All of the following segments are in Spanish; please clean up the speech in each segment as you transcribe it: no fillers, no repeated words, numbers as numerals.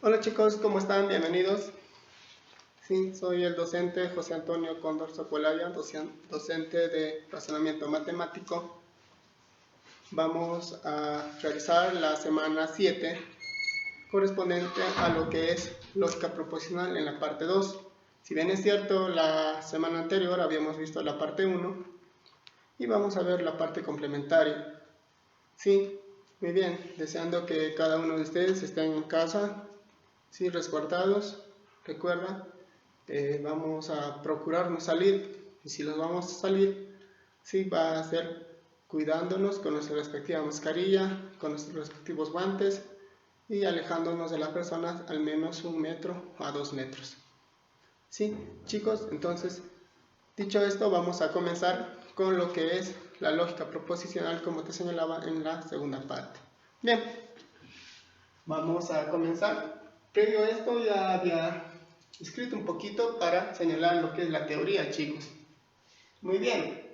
Hola chicos, ¿cómo están? Bienvenidos. Sí, soy el docente José Antonio Cóndor Socolaya, docente de razonamiento matemático. Vamos a realizar la semana 7, correspondiente a lo que es lógica proposicional en la parte 2. Si bien es cierto, la semana anterior habíamos visto la parte 1 y vamos a ver la parte complementaria. Sí, muy bien, deseando que cada uno de ustedes esté en casa, sí, resguardados. Recuerda, vamos a procurar no salir, y si los vamos a salir, sí, va a ser cuidándonos con nuestra respectiva mascarilla, con nuestros respectivos guantes y alejándonos de las personas al menos 1 metro a 2 metros. Sí, chicos, entonces, dicho esto, vamos a comenzar con lo que es la lógica proposicional, como te señalaba en la segunda parte. Bien, vamos a comenzar. Previo a esto ya había escrito un poquito para señalar lo que es la teoría, chicos. Muy bien.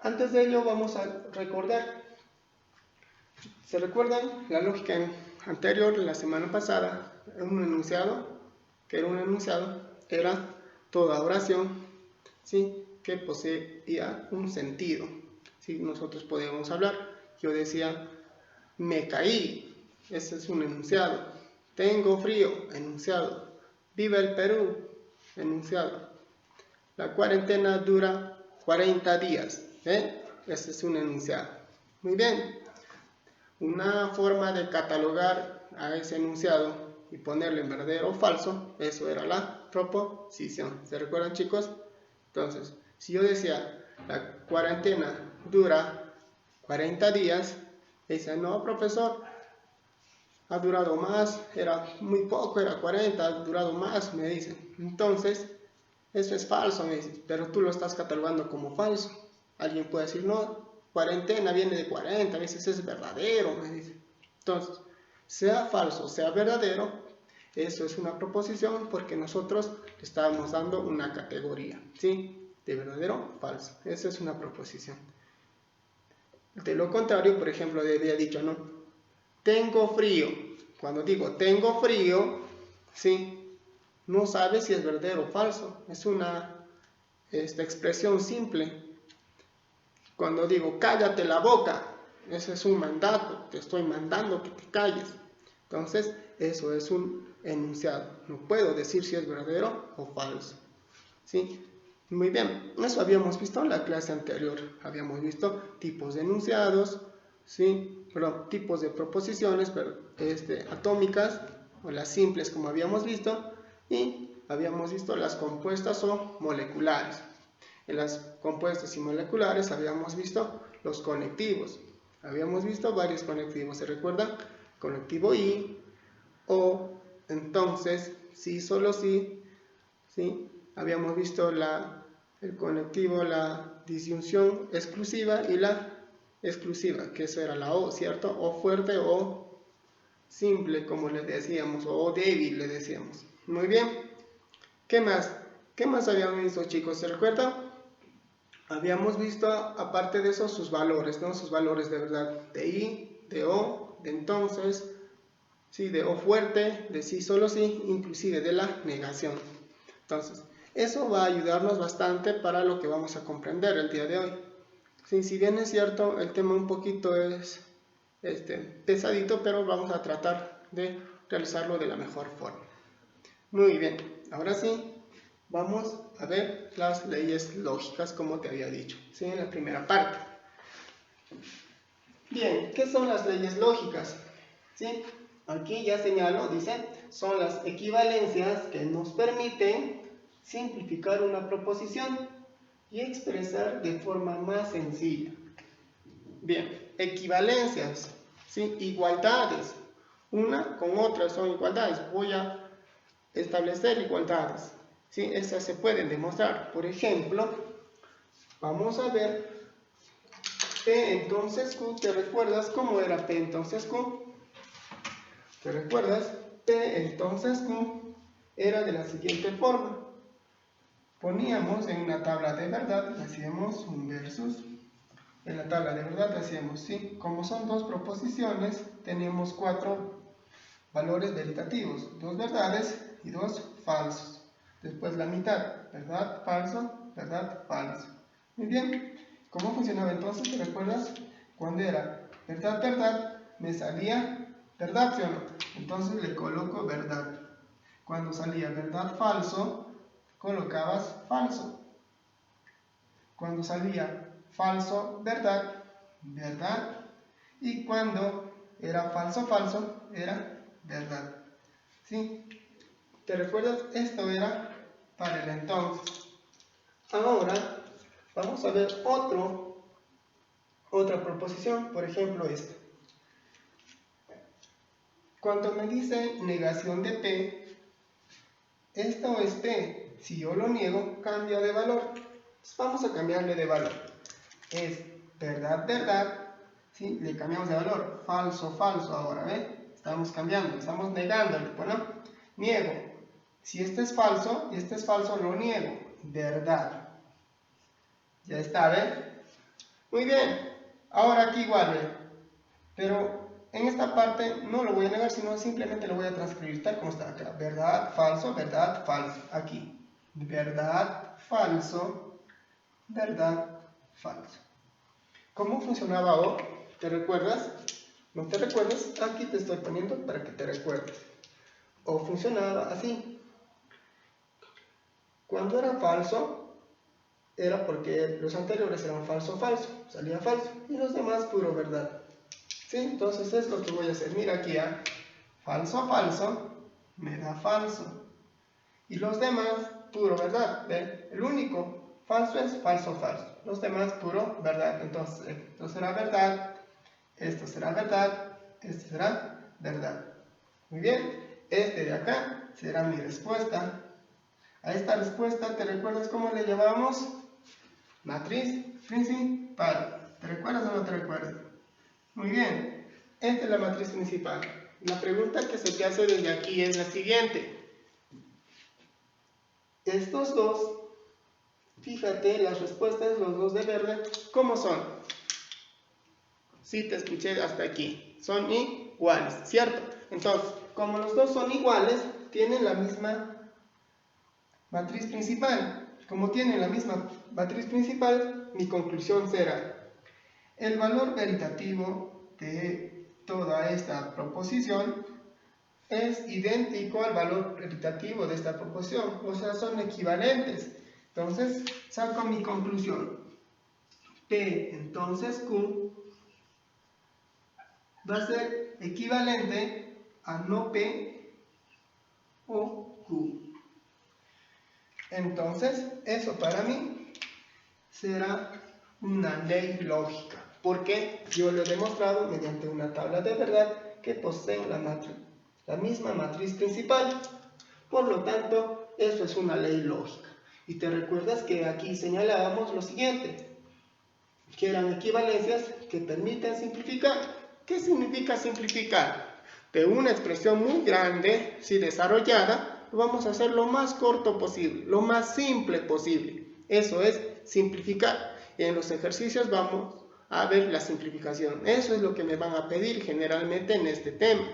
Antes de ello vamos a recordar. ¿Se recuerdan la lógica anterior, la semana pasada? Un enunciado, que era un enunciado, era toda oración, ¿sí?, que poseía un sentido. ¿Sí? Nosotros podemos hablar. Yo decía, me caí, ese es un enunciado. Tengo frío, enunciado. Viva el Perú, enunciado. La cuarentena dura 40 días, ese es un enunciado. Muy bien. Una forma de catalogar a ese enunciado y ponerle en verdadero o falso, eso era la proposición. ¿Se recuerdan, chicos? Entonces, si yo decía, la cuarentena dura 40 días, dice, no, profesor, ha durado más, era muy poco, era 40, ha durado más, me dicen. Entonces, eso es falso, me dicen, pero tú lo estás catalogando como falso. Alguien puede decir, no, cuarentena viene de 40, a veces es verdadero, me dicen. Entonces, sea falso, sea verdadero, eso es una proposición porque nosotros le estábamos dando una categoría, ¿sí? De verdadero, falso. Esa es una proposición. De lo contrario, por ejemplo, había dicho, no, tengo frío. Cuando digo tengo frío, ¿sí?, no sabes si es verdadero o falso. Es una expresión simple. Cuando digo cállate la boca, ese es un mandato. Te estoy mandando que te calles. Entonces, eso es un enunciado. No puedo decir si es verdadero o falso. ¿Sí? Muy bien, eso habíamos visto en la clase anterior. Habíamos visto tipos de enunciados, ¿sí? Perdón, tipos de proposiciones atómicas, o las simples como habíamos visto, y habíamos visto las compuestas o moleculares. En las compuestas y moleculares habíamos visto los conectivos. Habíamos visto varios conectivos, ¿se recuerdan? Conectivo y, o, entonces, sí, solo sí, ¿sí? Habíamos visto el conectivo, la disyunción exclusiva y la exclusiva, que eso era la O, ¿cierto? O fuerte o simple, como les decíamos, o débil, le decíamos. Muy bien. ¿Qué más? ¿Qué más habíamos visto, chicos? ¿Se recuerdan? Habíamos visto, aparte de eso, sus valores, ¿no? Sus valores de verdad, de I, de O, de entonces, ¿sí? De O fuerte, de sí, solo sí, inclusive de la negación. Entonces, eso va a ayudarnos bastante para lo que vamos a comprender el día de hoy. Sí, si bien es cierto, el tema un poquito es pesadito, pero vamos a tratar de realizarlo de la mejor forma. Muy bien, ahora sí, vamos a ver las leyes lógicas, como te había dicho, ¿sí? En la primera parte. Bien, ¿qué son las leyes lógicas? ¿Sí? Aquí ya señalo, dice, son las equivalencias que nos permiten simplificar una proposición y expresar de forma más sencilla. Bien, equivalencias, ¿sí? Igualdades. Una con otra son igualdades. Voy a establecer igualdades, ¿sí? Esas se pueden demostrar. Por ejemplo, vamos a ver P entonces Q. ¿Te recuerdas cómo era P entonces Q? ¿Te recuerdas? P entonces Q era de la siguiente forma. Poníamos en una tabla de verdad, hacíamos un versus. En la tabla de verdad hacíamos, ¿sí? Como son dos proposiciones, tenemos 4 valores veritativos, 2 verdades y 2 falsos. Después la mitad, verdad, falso, verdad, falso. Muy bien, ¿cómo funcionaba entonces? ¿Te recuerdas? Cuando era verdad, verdad, me salía verdad, ¿sí o no? Entonces le coloco verdad. Cuando salía verdad, falso, colocabas falso. Cuando salía falso, verdad, verdad. Y cuando era falso, falso, era verdad. ¿Sí? ¿Te recuerdas? Esto era para el entonces. Ahora vamos a ver otra proposición, por ejemplo esta. Cuando me dice negación de P, esto es P. Si yo lo niego, cambia de valor. Entonces vamos a cambiarle de valor. Es verdad, verdad. ¿Sí? Le cambiamos de valor. Falso, falso ahora, ¿ve? Estamos cambiando, estamos negándole. Bueno, niego. Si este es falso y este es falso, lo niego. Verdad. Ya está, ¿ve? Muy bien. Ahora aquí igual, ¿ve? Pero en esta parte no lo voy a negar, sino simplemente lo voy a transcribir tal como está acá. Verdad, falso, verdad, falso. Aquí. Verdad, falso, verdad, falso. ¿Cómo funcionaba O? ¿Te recuerdas? ¿No te recuerdas? Aquí te estoy poniendo para que te recuerdes. O funcionaba así. Cuando era falso, era porque los anteriores eran falso, falso. Salía falso. Y los demás puro verdad. ¿Sí? Entonces es lo que voy a hacer. Mira aquí, falso, falso, me da falso. Y los demás, puro verdad. ¿Ven? El único falso es falso, falso. Los demás, puro verdad. Entonces, esto será verdad, esto será verdad, esto será verdad. Muy bien. Este de acá será mi respuesta. A esta respuesta, ¿te recuerdas cómo le llamamos? Matriz principal. ¿Te recuerdas o no te recuerdas? Muy bien, esta es la matriz principal. La pregunta que se te hace desde aquí es la siguiente. Estos dos, fíjate, las respuestas, los dos de verde, ¿cómo son? Sí, te escuché hasta aquí. Son iguales, ¿cierto? Entonces, como los dos son iguales, tienen la misma matriz principal. Como tienen la misma matriz principal, mi conclusión será: el valor veritativo de toda esta proposición es idéntico al valor veritativo de esta proposición, o sea, son equivalentes. Entonces, saco mi conclusión. P, entonces Q, va a ser equivalente a no P o Q. Entonces, eso para mí será una ley lógica, porque yo lo he demostrado mediante una tabla de verdad que poseen la misma matriz principal. Por lo tanto, eso es una ley lógica. Y te recuerdas que aquí señalábamos lo siguiente, que eran equivalencias que permiten simplificar. ¿Qué significa simplificar? De una expresión muy grande, si desarrollada, lo vamos a hacer lo más corto posible, lo más simple posible. Eso es simplificar. Y en los ejercicios vamos a ver la simplificación. Eso es lo que me van a pedir generalmente en este tema.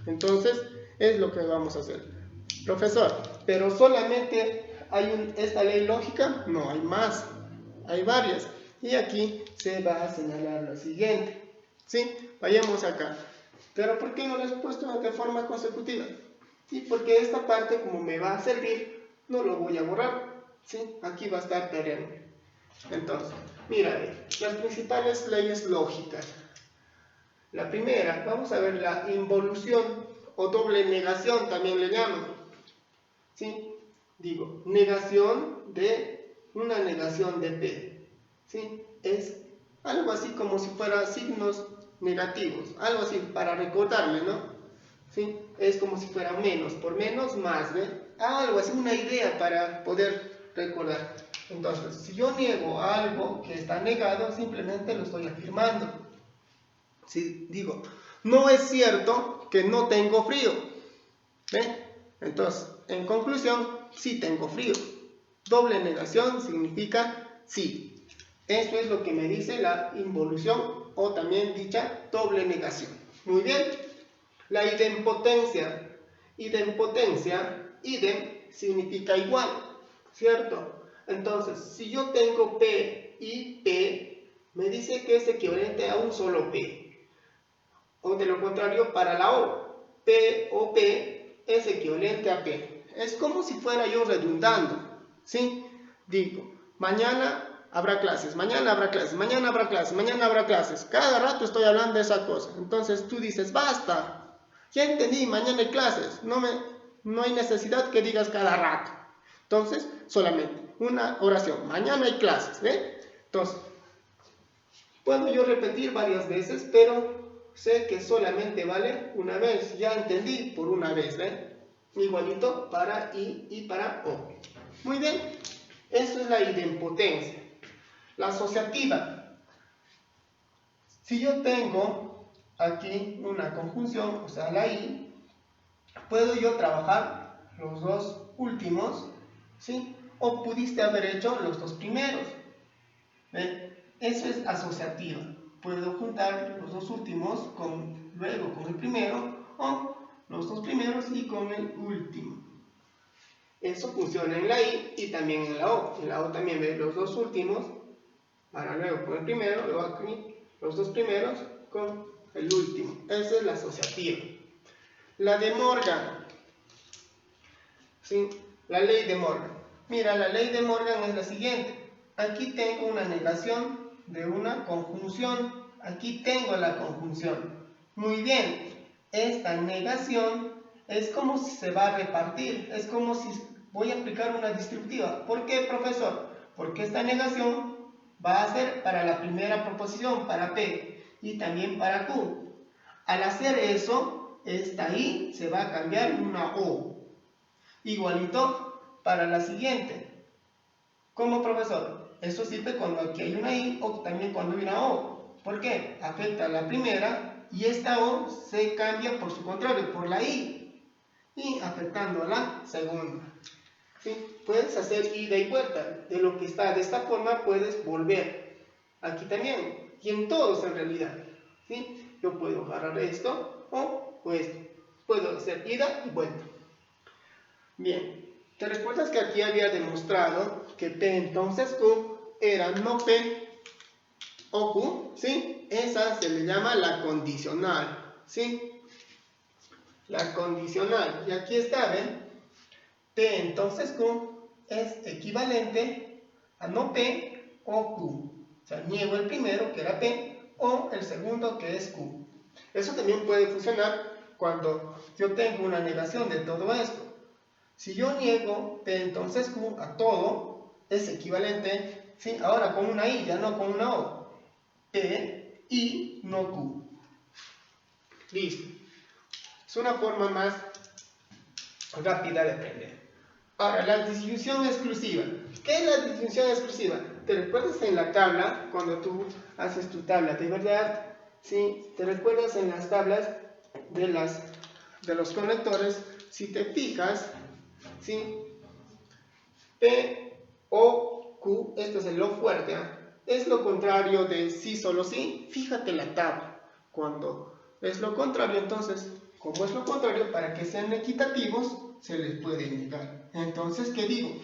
Entonces, es lo que vamos a hacer. Profesor, ¿pero solamente hay esta ley lógica? No, hay más. Hay varias. Y aquí se va a señalar lo siguiente. ¿Sí? Vayamos acá. ¿Pero por qué no lo he puesto de forma consecutiva? Sí, porque esta parte, como me va a servir, no lo voy a borrar. ¿Sí? Aquí va a estar perenne. Entonces, mira, las principales leyes lógicas. La primera, vamos a ver la involución o doble negación, también le llaman. ¿Sí? Digo, negación de una negación de P. ¿Sí? Es algo así como si fuera signos negativos, algo así para recordarle, ¿no? ¿Sí? Es como si fuera menos, por menos, más, ¿ve? Algo así, una idea para poder recordar. Entonces, si yo niego algo que está negado, simplemente lo estoy afirmando. Si digo, no es cierto que no tengo frío, ¿ve? Entonces, en conclusión, sí tengo frío. Doble negación significa sí. Eso es lo que me dice la involución o también dicha doble negación. Muy bien. La idempotencia. Idem significa igual, ¿cierto? Entonces, si yo tengo P y P, me dice que es equivalente a un solo P. O de lo contrario, para la O, P o P es equivalente a P. Es como si fuera yo redundando, ¿sí? Digo, mañana habrá clases, mañana habrá clases, mañana habrá clases, mañana habrá clases. Cada rato estoy hablando de esa cosa. Entonces tú dices, basta, ya entendí, mañana hay clases. No hay necesidad que digas cada rato. Entonces, solamente una oración, mañana hay clases, ¿ve? Entonces, puedo yo repetir varias veces, pero sé que solamente vale una vez. Ya entendí por una vez, ¿ve? Igualito para I y para O. Muy bien, eso es la idempotencia. La asociativa. Si yo tengo aquí una conjunción, o sea, la I, puedo yo trabajar los dos últimos, ¿sí? O pudiste haber hecho los dos primeros. ¿Ven? Eso es asociativa. Puedo juntar los dos últimos luego con el primero, o los dos primeros y con el último. Eso funciona en la I y también en la O. En la O también ve los dos últimos, para luego con el primero, luego aquí los dos primeros con el último. Esa es la asociativa. La de Morgan. ¿Sí? La ley de Morgan. Mira, la ley de Morgan es la siguiente. Aquí tengo una negación de una conjunción. Aquí tengo la conjunción. Muy bien. Esta negación es como si se va a repartir. Es como si voy a aplicar una distributiva. ¿Por qué, profesor? Porque esta negación va a ser para la primera proposición, para P, y también para Q. Al hacer eso, esta I se va a cambiar en una O. Igualito para la siguiente. ¿Cómo, profesor? Eso sirve cuando aquí hay una I o también cuando hay una O. ¿Por qué? Afecta a la primera y esta O se cambia por su contrario, por la I. Y afectando a la segunda. ¿Sí? Puedes hacer ida y vuelta. De lo que está de esta forma puedes volver. Aquí también. Y en todos en realidad. ¿Sí? Yo puedo agarrar esto o esto. Puedo hacer ida y vuelta. Bien. ¿Te recuerdas que aquí había demostrado que P entonces Q era no P o Q? ¿Sí? Esa se le llama la condicional. ¿Sí? La condicional. Y aquí está, ¿ven? P entonces Q es equivalente a no P o Q. O sea, niego el primero, que era P, o el segundo, que es Q. Eso también puede funcionar cuando yo tengo una negación de todo esto. Si yo niego P entonces Q a todo, es equivalente, ¿sí? Ahora con una I, ya no con una O. P, I, no Q. Listo. Es una forma más rápida de aprender. Ahora, la disyunción exclusiva. ¿Qué es la disyunción exclusiva? ¿Te recuerdas en la tabla, cuando tú haces tu tabla de verdad? ¿Sí? ¿Te recuerdas en las tablas de los conectores? Si te fijas, ¿sí? P, O, Q, esto es el lo fuerte, ¿eh? Es lo contrario de sí, solo sí. Fíjate la tabla. Cuando es lo contrario, entonces, como es lo contrario, para que sean equitativos, se les puede negar. Entonces, ¿qué digo?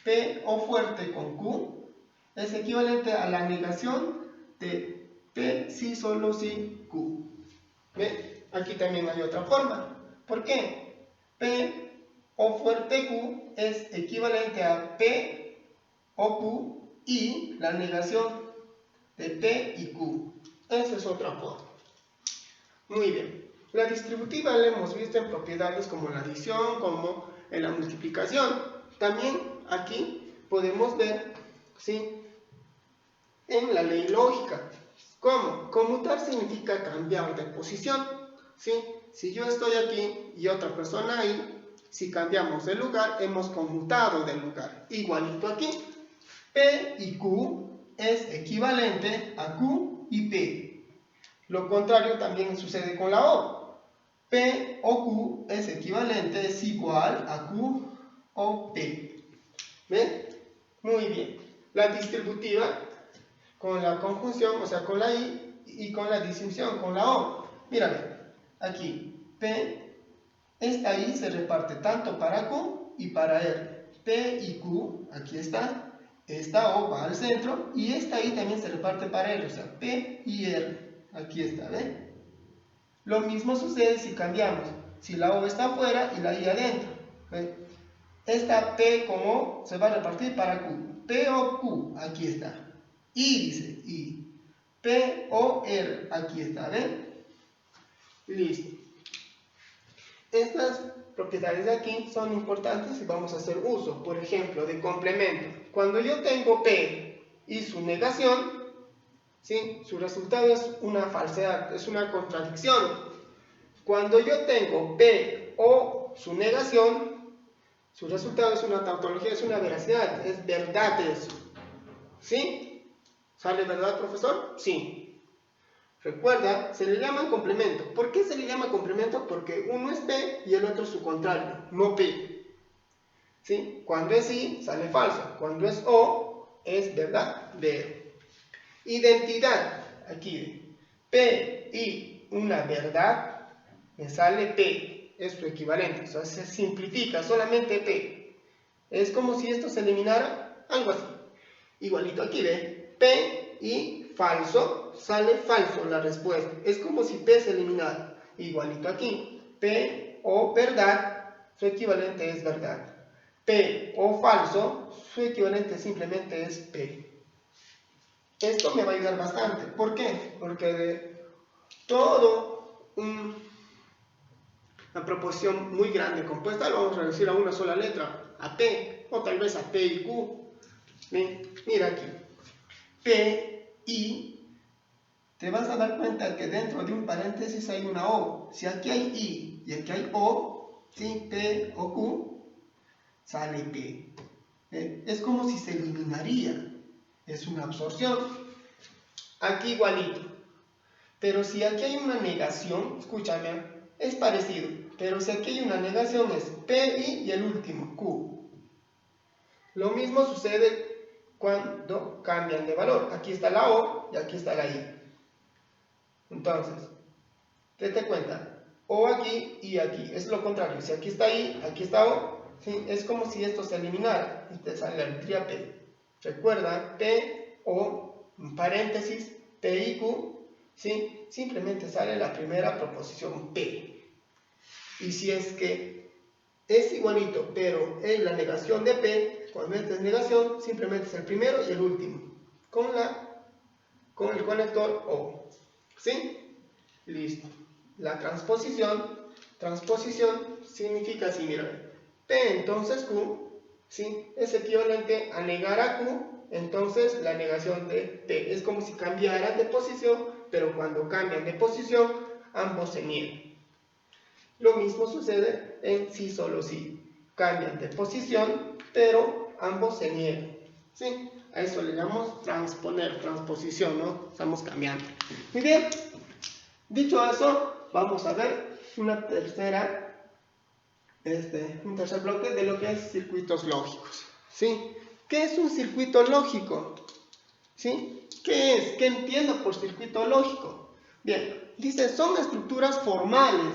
P, O fuerte con Q es equivalente a la negación de P, sí, solo sí, Q. ¿Ve? Aquí también hay otra forma. ¿Por qué? P, O fuerte Q es equivalente a P o Q y la negación de P y Q. Esa es otra forma. Muy bien. La distributiva la hemos visto en propiedades como la adición, como en la multiplicación. También aquí podemos ver, ¿sí?, en la ley lógica. ¿Cómo? Conmutar significa cambiar de posición. ¿Sí? Si yo estoy aquí y otra persona ahí, si cambiamos de lugar, hemos conmutado de lugar. Igualito aquí. P y Q es equivalente a Q y P. Lo contrario también sucede con la O. P o Q es equivalente, es igual a Q o P. ¿Ven? Muy bien. La distributiva con la conjunción, o sea, con la I, y con la disyunción, con la O. Mírame, aquí. P, esta I se reparte tanto para Q y para R. P y Q, aquí está. Esta O va al centro y esta I también se reparte para R, o sea, P y R. Aquí está, ¿ven? Lo mismo sucede si cambiamos. Si la O está afuera y la I adentro. ¿Ven? Esta P con O se va a repartir para Q. P o Q, aquí está. I dice I. P o R, aquí está, ¿ven? Listo. Estas propiedades de aquí son importantes y vamos a hacer uso, por ejemplo, de complemento. Cuando yo tengo P y su negación, ¿sí? Su resultado es una falsedad, es una contradicción. Cuando yo tengo P o su negación, su resultado es una tautología, es una veracidad, es verdad eso. ¿Sí? ¿Sale verdad, profesor? Sí. Recuerda, se le llama complemento. ¿Por qué se le llama complemento? Porque uno es P y el otro es su contrario, no P. ¿Sí? Cuando es I, sale falso. Cuando es O, es verdad. B. Identidad. Aquí, P y una verdad, me sale P. Es su equivalente. O sea, se simplifica solamente P. Es como si esto se eliminara, algo así. Igualito aquí, ¿ve? P y falso, sale falso la respuesta. Es como si P se eliminara. Igualito aquí. P o verdad, su equivalente es verdad. P o falso, su equivalente simplemente es P. Esto me va a ayudar bastante. ¿Por qué? Porque de todo una proposición muy grande compuesta lo vamos a reducir a una sola letra, a P, o tal vez a P y Q. Mira aquí. P, I, te vas a dar cuenta que dentro de un paréntesis hay una O. Si aquí hay I y aquí hay O, ¿sí? P o Q, sale P. Es como si se eliminaría. Es una absorción. Aquí igualito. Pero si aquí hay una negación, escúchame, es parecido. Pero si aquí hay una negación es P, I y el último, Q. Lo mismo sucede cuando cambian de valor. Aquí está la O y aquí está la I. Entonces, date cuenta, O aquí y aquí. Es lo contrario. Si aquí está I, aquí está O, ¿sí? Es como si esto se eliminara y te sale la letra P. Recuerda, P, O, paréntesis, P y Q, ¿sí? Simplemente sale la primera proposición P. Y si es que es igualito, pero es la negación de P, cuando esta es negación, simplemente es el primero y el último, con el conector O. ¿Sí? Listo. La transposición significa así, mira, P entonces Q, ¿sí? Es equivalente a negar a Q, entonces la negación de P. Es como si cambiaran de posición, pero cuando cambian de posición, ambos se niegan. Lo mismo sucede en sí solo sí. Cambian de posición, pero ambos se niegan. ¿Sí? A eso le llamamos transposición, ¿no? Estamos cambiando. Muy bien. Dicho eso, vamos a ver un tercer bloque de lo que es circuitos lógicos. ¿Sí? ¿Qué es un circuito lógico? ¿Sí? ¿Qué es? ¿Qué entiendo por circuito lógico? Bien, dice, son estructuras formales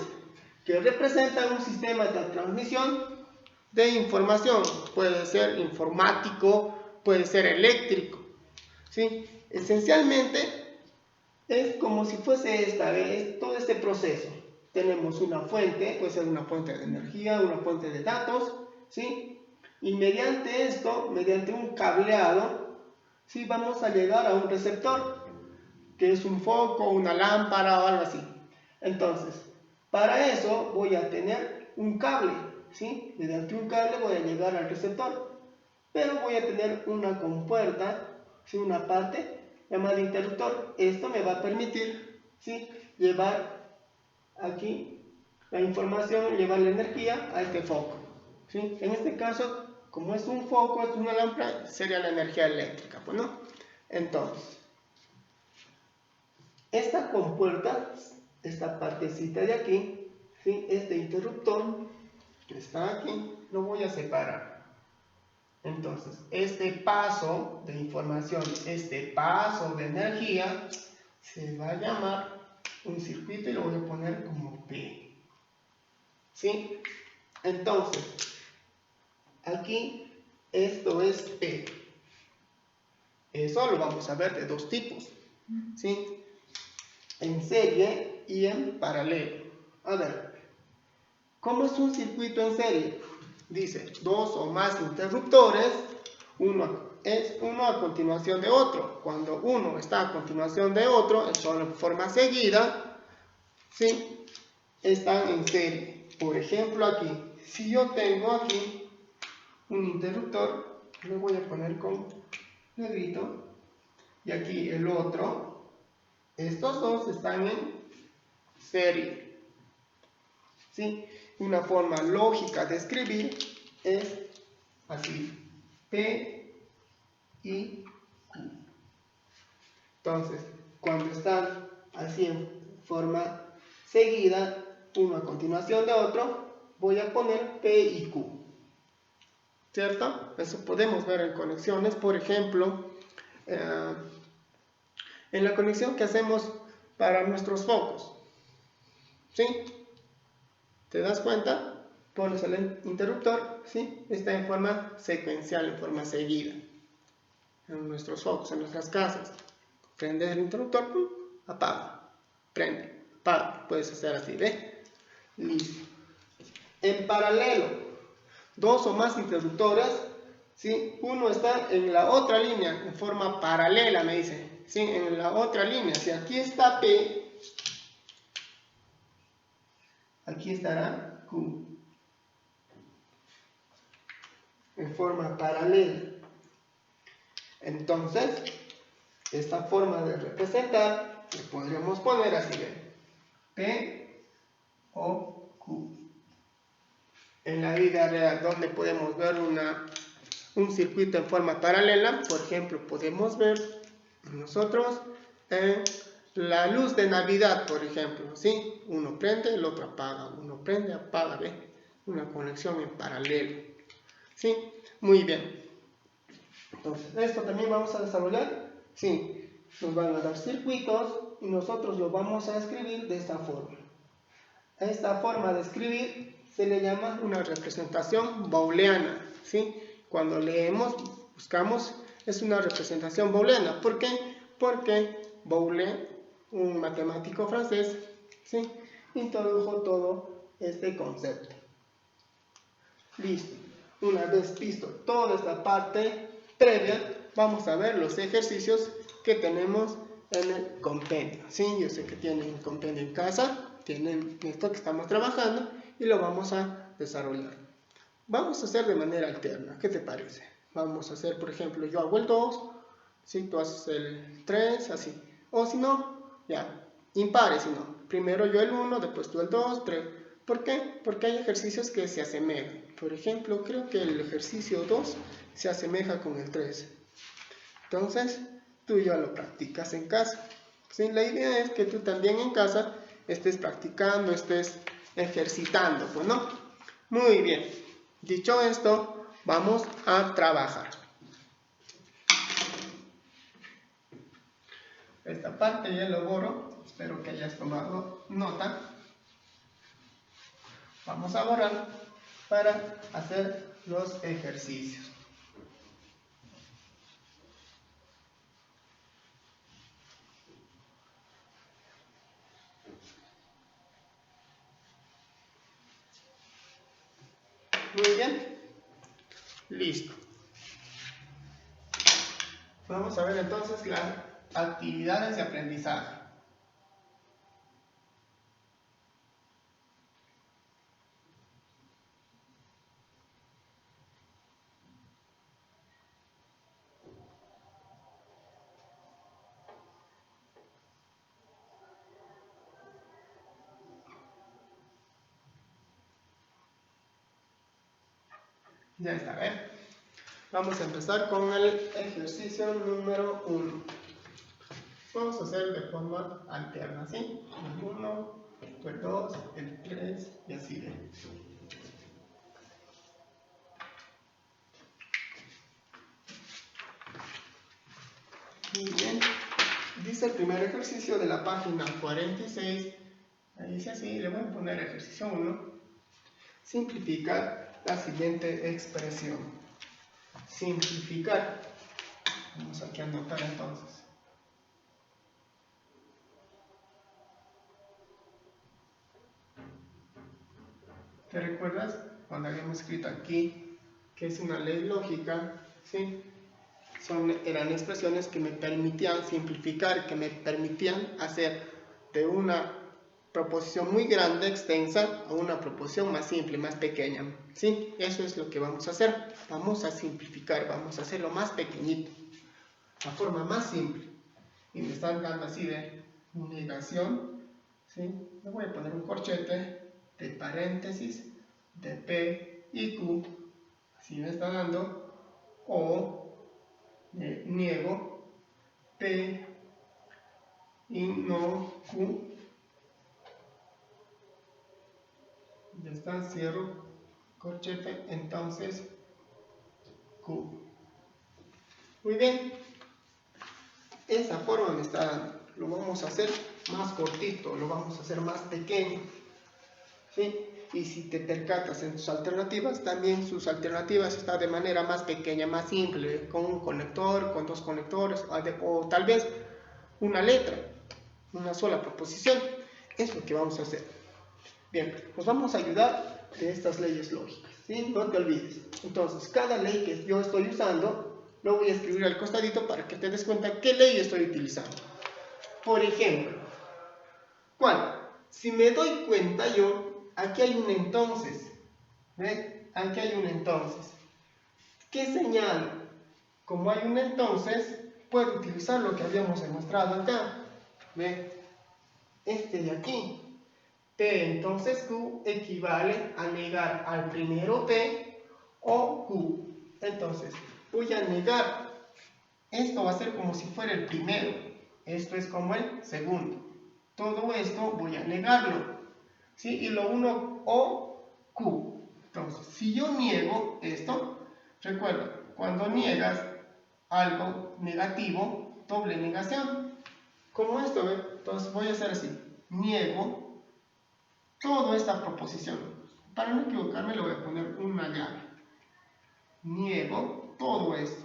que representan un sistema de transmisión de información. Puede ser informático, puede ser eléctrico. ¿Sí? Esencialmente es como si fuese todo este proceso. Tenemos una fuente, puede ser una fuente de energía, una fuente de datos, ¿sí? Y mediante esto, mediante un cableado, ¿sí? Vamos a llegar a un receptor, que es un foco, una lámpara o algo así. Entonces, para eso voy a tener un cable, ¿sí? Mediante un cable voy a llegar al receptor, pero voy a tener una compuerta, ¿sí? Una parte llamada interruptor. Esto me va a permitir, ¿sí? Llevar aquí la información, llevar la energía a este foco, ¿sí? En este caso, como es un foco, es una lámpara, sería la energía eléctrica, pues, ¿no? Entonces, esta compuerta, esta partecita de aquí, ¿sí? Este interruptor que está aquí, lo voy a separar. Entonces, este paso de información, este paso de energía, se va a llamar un circuito y lo voy a poner como P. ¿sí? Entonces, aquí esto es P. Eso lo vamos a ver de dos tipos, ¿sí? En serie y en paralelo. A ver, ¿cómo es un circuito en serie? Dice, dos o más interruptores, uno a continuación de otro. Cuando uno está a continuación de otro, en forma seguida, ¿sí? Están en serie. Por ejemplo, aquí, si yo tengo aquí un interruptor, lo voy a poner con negrito, y aquí el otro, estos dos están en serie, ¿sí? Una forma lógica de escribir es así, P y Q. Entonces, cuando están así en forma seguida, uno a continuación de otro, voy a poner P y Q, ¿cierto? Eso podemos ver en conexiones, por ejemplo, en la conexión que hacemos para nuestros focos, ¿sí? ¿Te das cuenta? Pones el interruptor, ¿sí? Está en forma secuencial, en forma seguida. En nuestros focos, en nuestras casas. Prendes el interruptor, ¡pum! Apaga. Prende, apaga. Puedes hacer así, ¿ve? Listo. En paralelo, dos o más interruptores, ¿sí? Uno está en la otra línea, en forma paralela, me dice, ¿sí? En la otra línea. Si aquí está P, aquí estará Q. En forma paralela. Entonces, esta forma de representar, le podríamos poner así, ¿ve? P o Q. En la vida real, donde podemos ver un circuito en forma paralela, por ejemplo, podemos ver nosotros la luz de Navidad, por ejemplo, ¿sí? Uno prende, el otro apaga, uno prende, apaga, ¿ve? Una conexión en paralelo, ¿sí? Muy bien. Entonces, esto también vamos a desarrollar, sí, nos van a dar circuitos y nosotros lo vamos a escribir de esta forma. A esta forma de escribir se le llama una representación booleana, ¿sí? Cuando leemos, buscamos, es una representación booleana. ¿Por qué? Porque Boole, un matemático francés, ¿sí? Introdujo todo este concepto. Listo. Una vez visto toda esta parte previa, vamos a ver los ejercicios que tenemos en el compendio, ¿sí? Yo sé que tienen el compendio en casa, tienen esto que estamos trabajando y lo vamos a desarrollar. Vamos a hacer de manera alterna, ¿qué te parece? Vamos a hacer, por ejemplo, yo hago el 2, ¿sí? Tú haces el 3, así. O si no, ya, impares, si no. Primero yo el 1, después tú el 2, 3. ¿Por qué? Porque hay ejercicios que se asemejan. Por ejemplo, creo que el ejercicio 2 se asemeja con el 3. Entonces, tú ya lo practicas en casa, ¿sí? La idea es que tú también en casa estés practicando, estés ejercitando, pues, ¿no? Muy bien. Dicho esto, vamos a trabajar. Esta parte ya lo borro. Espero que hayas tomado nota. Vamos a borrar para hacer los ejercicios. Muy bien. Listo. Vamos a ver entonces las actividades de aprendizaje. Ya está, ¿eh? Vamos a empezar con el ejercicio número 1. Vamos a hacer de forma alterna, ¿sí? El 1, el 2, el 3 y así de. Muy bien. Dice el primer ejercicio de la página 46. Ahí dice así, le voy a poner ejercicio 1. simplificar la siguiente expresión. Simplificar. Vamos aquí a anotar entonces. ¿Te recuerdas cuando habíamos escrito aquí que es una ley lógica? ¿Sí? Eran expresiones que me permitían simplificar, que me permitían hacer de una proposición muy grande, extensa, a una proposición más simple, más pequeña. ¿Sí? Eso es lo que vamos a hacer. Vamos a simplificar, vamos a hacerlo más pequeñito, la forma más simple. Y me están dando así de negación. ¿Sí? Le voy a poner un corchete de paréntesis de P y Q. Así me está dando. O niego P y no Q. Ya está, cierro corchete, entonces Q. Muy bien, esa forma me está dando. Lo vamos a hacer más cortito, lo vamos a hacer más pequeño, ¿sí? Y si te percatas en tus alternativas, también sus alternativas están de manera más pequeña, más simple, con un conector, con dos conectores, o tal vez una letra, una sola proposición. Es lo que vamos a hacer. Bien, nos vamos a ayudar de estas leyes lógicas, ¿sí? No te olvides. Entonces, cada ley que yo estoy usando, lo voy a escribir al costadito para que te des cuenta qué ley estoy utilizando. Por ejemplo, ¿cuál? Si me doy cuenta yo, aquí hay un entonces. ¿Ve? Aquí hay un entonces. ¿Qué señalo? Como hay un entonces, puedo utilizar lo que habíamos demostrado acá. ¿Ve? Este de aquí. P entonces Q equivale a negar al primero P o Q. Entonces, voy a negar. Esto va a ser como si fuera el primero. Esto es como el segundo. Todo esto voy a negarlo. ¿Sí? Y lo uno o Q. Entonces, si yo niego esto, recuerda, cuando niegas algo negativo, doble negación. Como esto, ¿ve? Entonces voy a hacer así. Niego toda esta proposición. Para no equivocarme, le voy a poner una llave. Niego todo esto.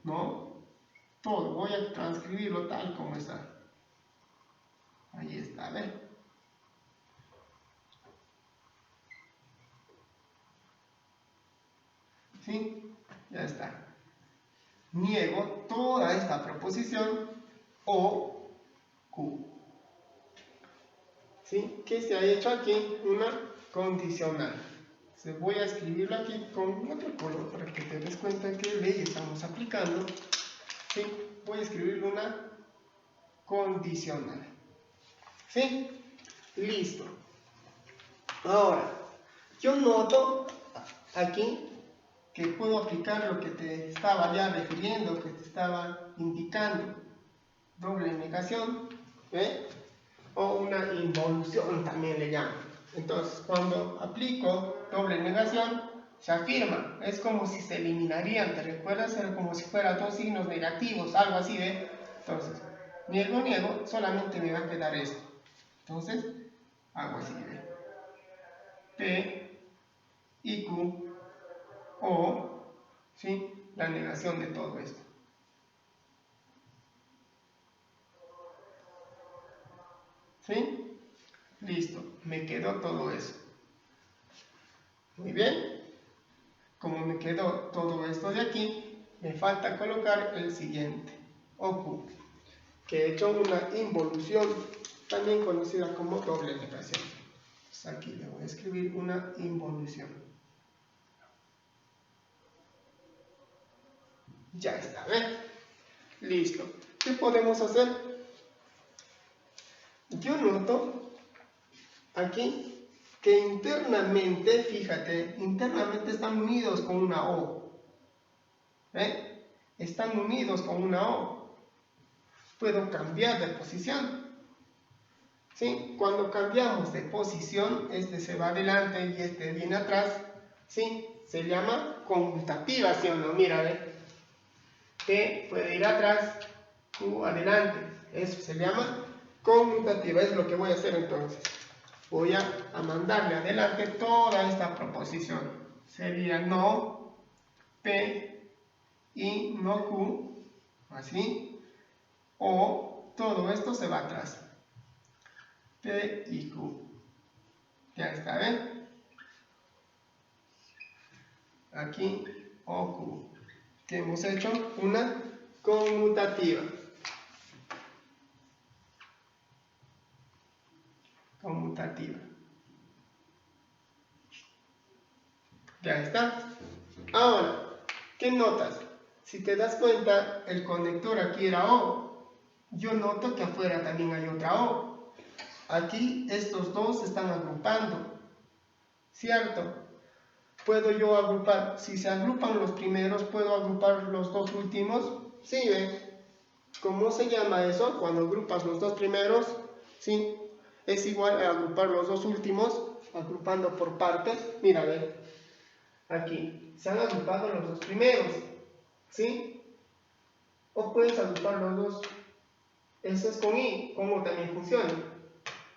¿No? Todo. Voy a transcribirlo tal como está. Ahí está, ¿ve? ¿Sí? Ya está. Niego toda esta proposición o Q. ¿Sí? ¿Qué se ha hecho aquí? Una condicional. Voy a escribirlo aquí con otro color para que te des cuenta qué ley estamos aplicando. ¿Sí? Voy a escribirle una condicional. ¿Sí? Listo. Ahora, yo noto aquí que puedo aplicar lo que te estaba ya refiriendo, que te estaba indicando. Doble negación, ¿eh? O una involución también le llaman. Entonces, cuando aplico doble negación, se afirma. Es como si se eliminarían, ¿te recuerdas? Era como si fueran dos signos negativos, algo así, ¿ve? Entonces, niego, niego, solamente me va a quedar esto. Entonces, hago así, ¿ve? P y Q, o, ¿sí? La negación de todo esto. ¿Sí? Listo, me quedó todo eso. Muy bien. Como me quedó todo esto de aquí, me falta colocar el siguiente, o Q, que he hecho una involución, también conocida como doble negación. Pues aquí le voy a escribir una involución. Ya está, ¿ven? Listo. ¿Qué podemos hacer? Yo noto aquí que internamente, fíjate, internamente están unidos con una O. ¿Ven? Están unidos con una O. Puedo cambiar de posición. ¿Sí? Cuando cambiamos de posición, este se va adelante y este viene atrás. ¿Sí? Se llama conmutativa, ¿sí o no? Mira, ¿ve? P puede ir atrás, Q adelante. Eso se llama conmutativa. Es lo que voy a hacer entonces. voy a mandarle adelante toda esta proposición. Sería no P y no Q, así, o todo esto se va atrás. P y Q. Ya está, ¿ven? Aquí o Q. Que hemos hecho una conmutativa. Conmutativa. Ya está. Ahora, ¿qué notas? Si te das cuenta, el conector aquí era O. Yo noto que afuera también hay otra O. Aquí estos dos se están agrupando, ¿cierto? ¿Puedo yo agrupar? Si se agrupan los primeros, ¿puedo agrupar los dos últimos? Sí, ¿ven? ¿Cómo se llama eso? Cuando agrupas los dos primeros, ¿sí? Es igual a agrupar los dos últimos, agrupando por partes. Mira, ven. Aquí se han agrupado los dos primeros, ¿sí? O puedes agrupar los dos. Eso es con I, ¿cómo también funciona?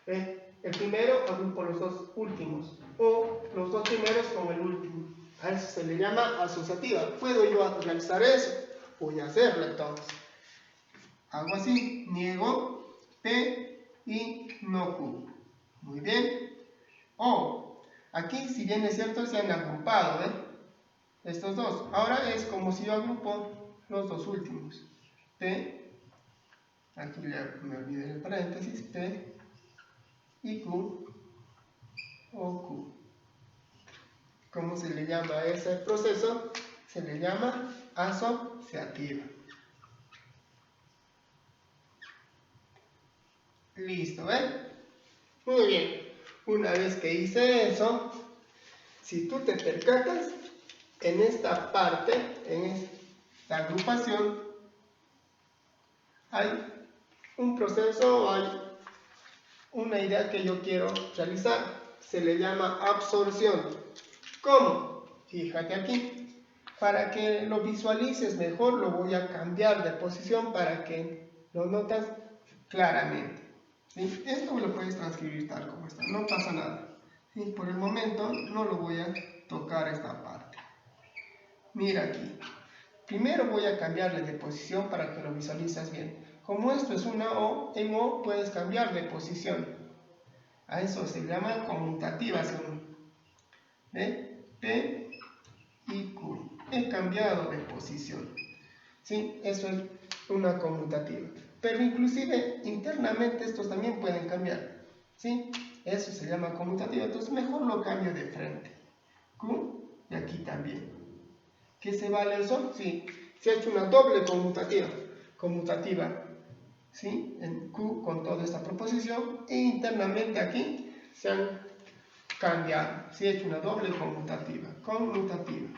¿Ven? El primero agrupo los dos últimos, o los dos primeros con el último. A eso se le llama asociativa. ¿Puedo yo realizar eso? Voy a hacerlo entonces. Hago así, niego P y no Q. Muy bien. O, aquí si bien es cierto se han agrupado, ¿ven? Estos dos. Ahora es como si yo agrupo los dos últimos. P, aquí me olvidé el paréntesis, P y Q o Q. ¿Cómo se le llama a ese proceso? Se le llama asociativa. Listo, ¿ven? Muy bien. Una vez que hice eso, si tú te percatas, en esta parte, en esta agrupación, hay un proceso, hay una idea que yo quiero realizar. Se le llama absorción. ¿Cómo? Fíjate aquí. Para que lo visualices mejor, lo voy a cambiar de posición para que lo notas claramente. ¿Sí? Esto lo puedes transcribir tal como está, no pasa nada. ¿Sí? Por el momento no lo voy a tocar esta parte. Mira aquí. Primero voy a cambiarle de posición para que lo visualices bien. Como esto es una O, en O puedes cambiar de posición. A eso se llama conmutativas. ¿Ve? P y Q. He cambiado de posición. ¿Sí? Eso es una conmutativa. Pero inclusive internamente estos también pueden cambiar. ¿Sí? Eso se llama conmutativa. Entonces mejor lo cambio de frente. Q y aquí también. ¿Qué se vale eso? Sí. Se ha hecho una doble conmutativa. Conmutativa. ¿Sí? En Q con toda esta proposición. E internamente aquí se han cambiado. Se ha hecho una doble conmutativa. Conmutativa.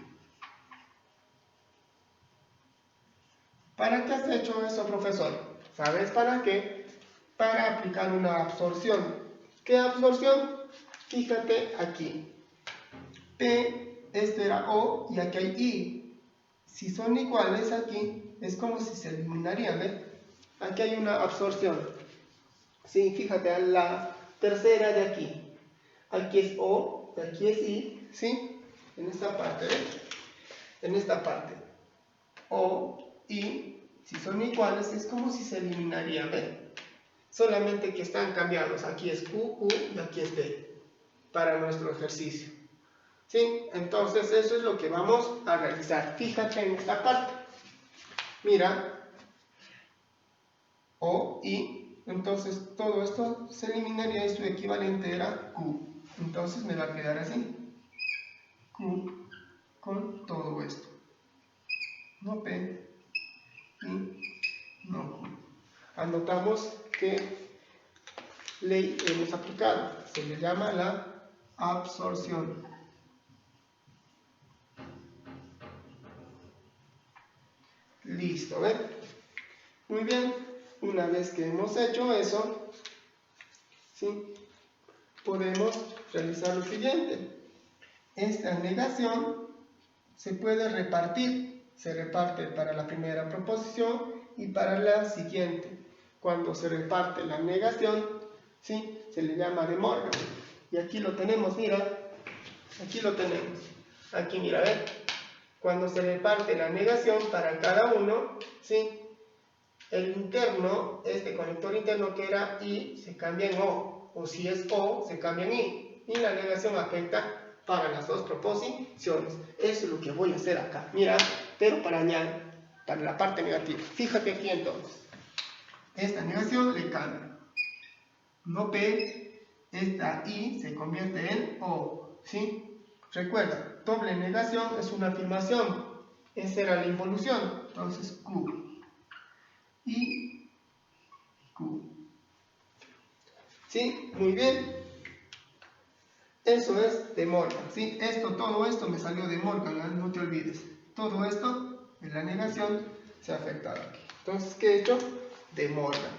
¿Para qué has hecho eso, profesor? ¿Sabes para qué? Para aplicar una absorción. ¿Qué absorción? Fíjate aquí. P, este era O y aquí hay I. Si son iguales aquí, es como si se eliminarían, ¿ves? Aquí hay una absorción. Sí, fíjate, a la tercera de aquí. Aquí es O, y aquí es I, ¿sí? En esta parte, ¿ves? En esta parte. O, I, si son iguales, es como si se eliminarían, ¿ven? Solamente que están cambiados. Aquí es Q, U y aquí es D. Para nuestro ejercicio. ¿Sí? Entonces, eso es lo que vamos a realizar. Fíjate en esta parte. Mira. O, I. Entonces, todo esto se eliminaría y su equivalente era Q. Entonces, me va a quedar así. Q con todo esto. No P y no Q. Anotamos qué ley hemos aplicado. Se le llama la absorción. Listo, ¿ven? Muy bien. Una vez que hemos hecho eso, ¿sí? Podemos realizar lo siguiente. Esta negación se puede repartir. Se reparte para la primera proposición y para la siguiente. Cuando se reparte la negación, ¿sí? Se le llama de Morgan. Y aquí lo tenemos, mira. Aquí lo tenemos. Aquí, mira, a ver. Cuando se reparte la negación para cada uno, ¿sí? El interno, este conector interno que era I, se cambia en O. O si es O, se cambia en I. Y la negación afecta para las dos proposiciones. Eso es lo que voy a hacer acá. Mira, pero para la parte negativa. Fíjate aquí entonces. Esta negación le cambia. No P, esta I se convierte en O. ¿Sí? Recuerda, doble negación es una afirmación. Esa era la involución. Entonces Q. Y Q. ¿Sí? Muy bien. Eso es de Morgan. ¿Sí? Todo esto me salió de Morgan, no te olvides. Todo esto en la negación se ha afectado aquí. Entonces, ¿qué he hecho? De Morgan.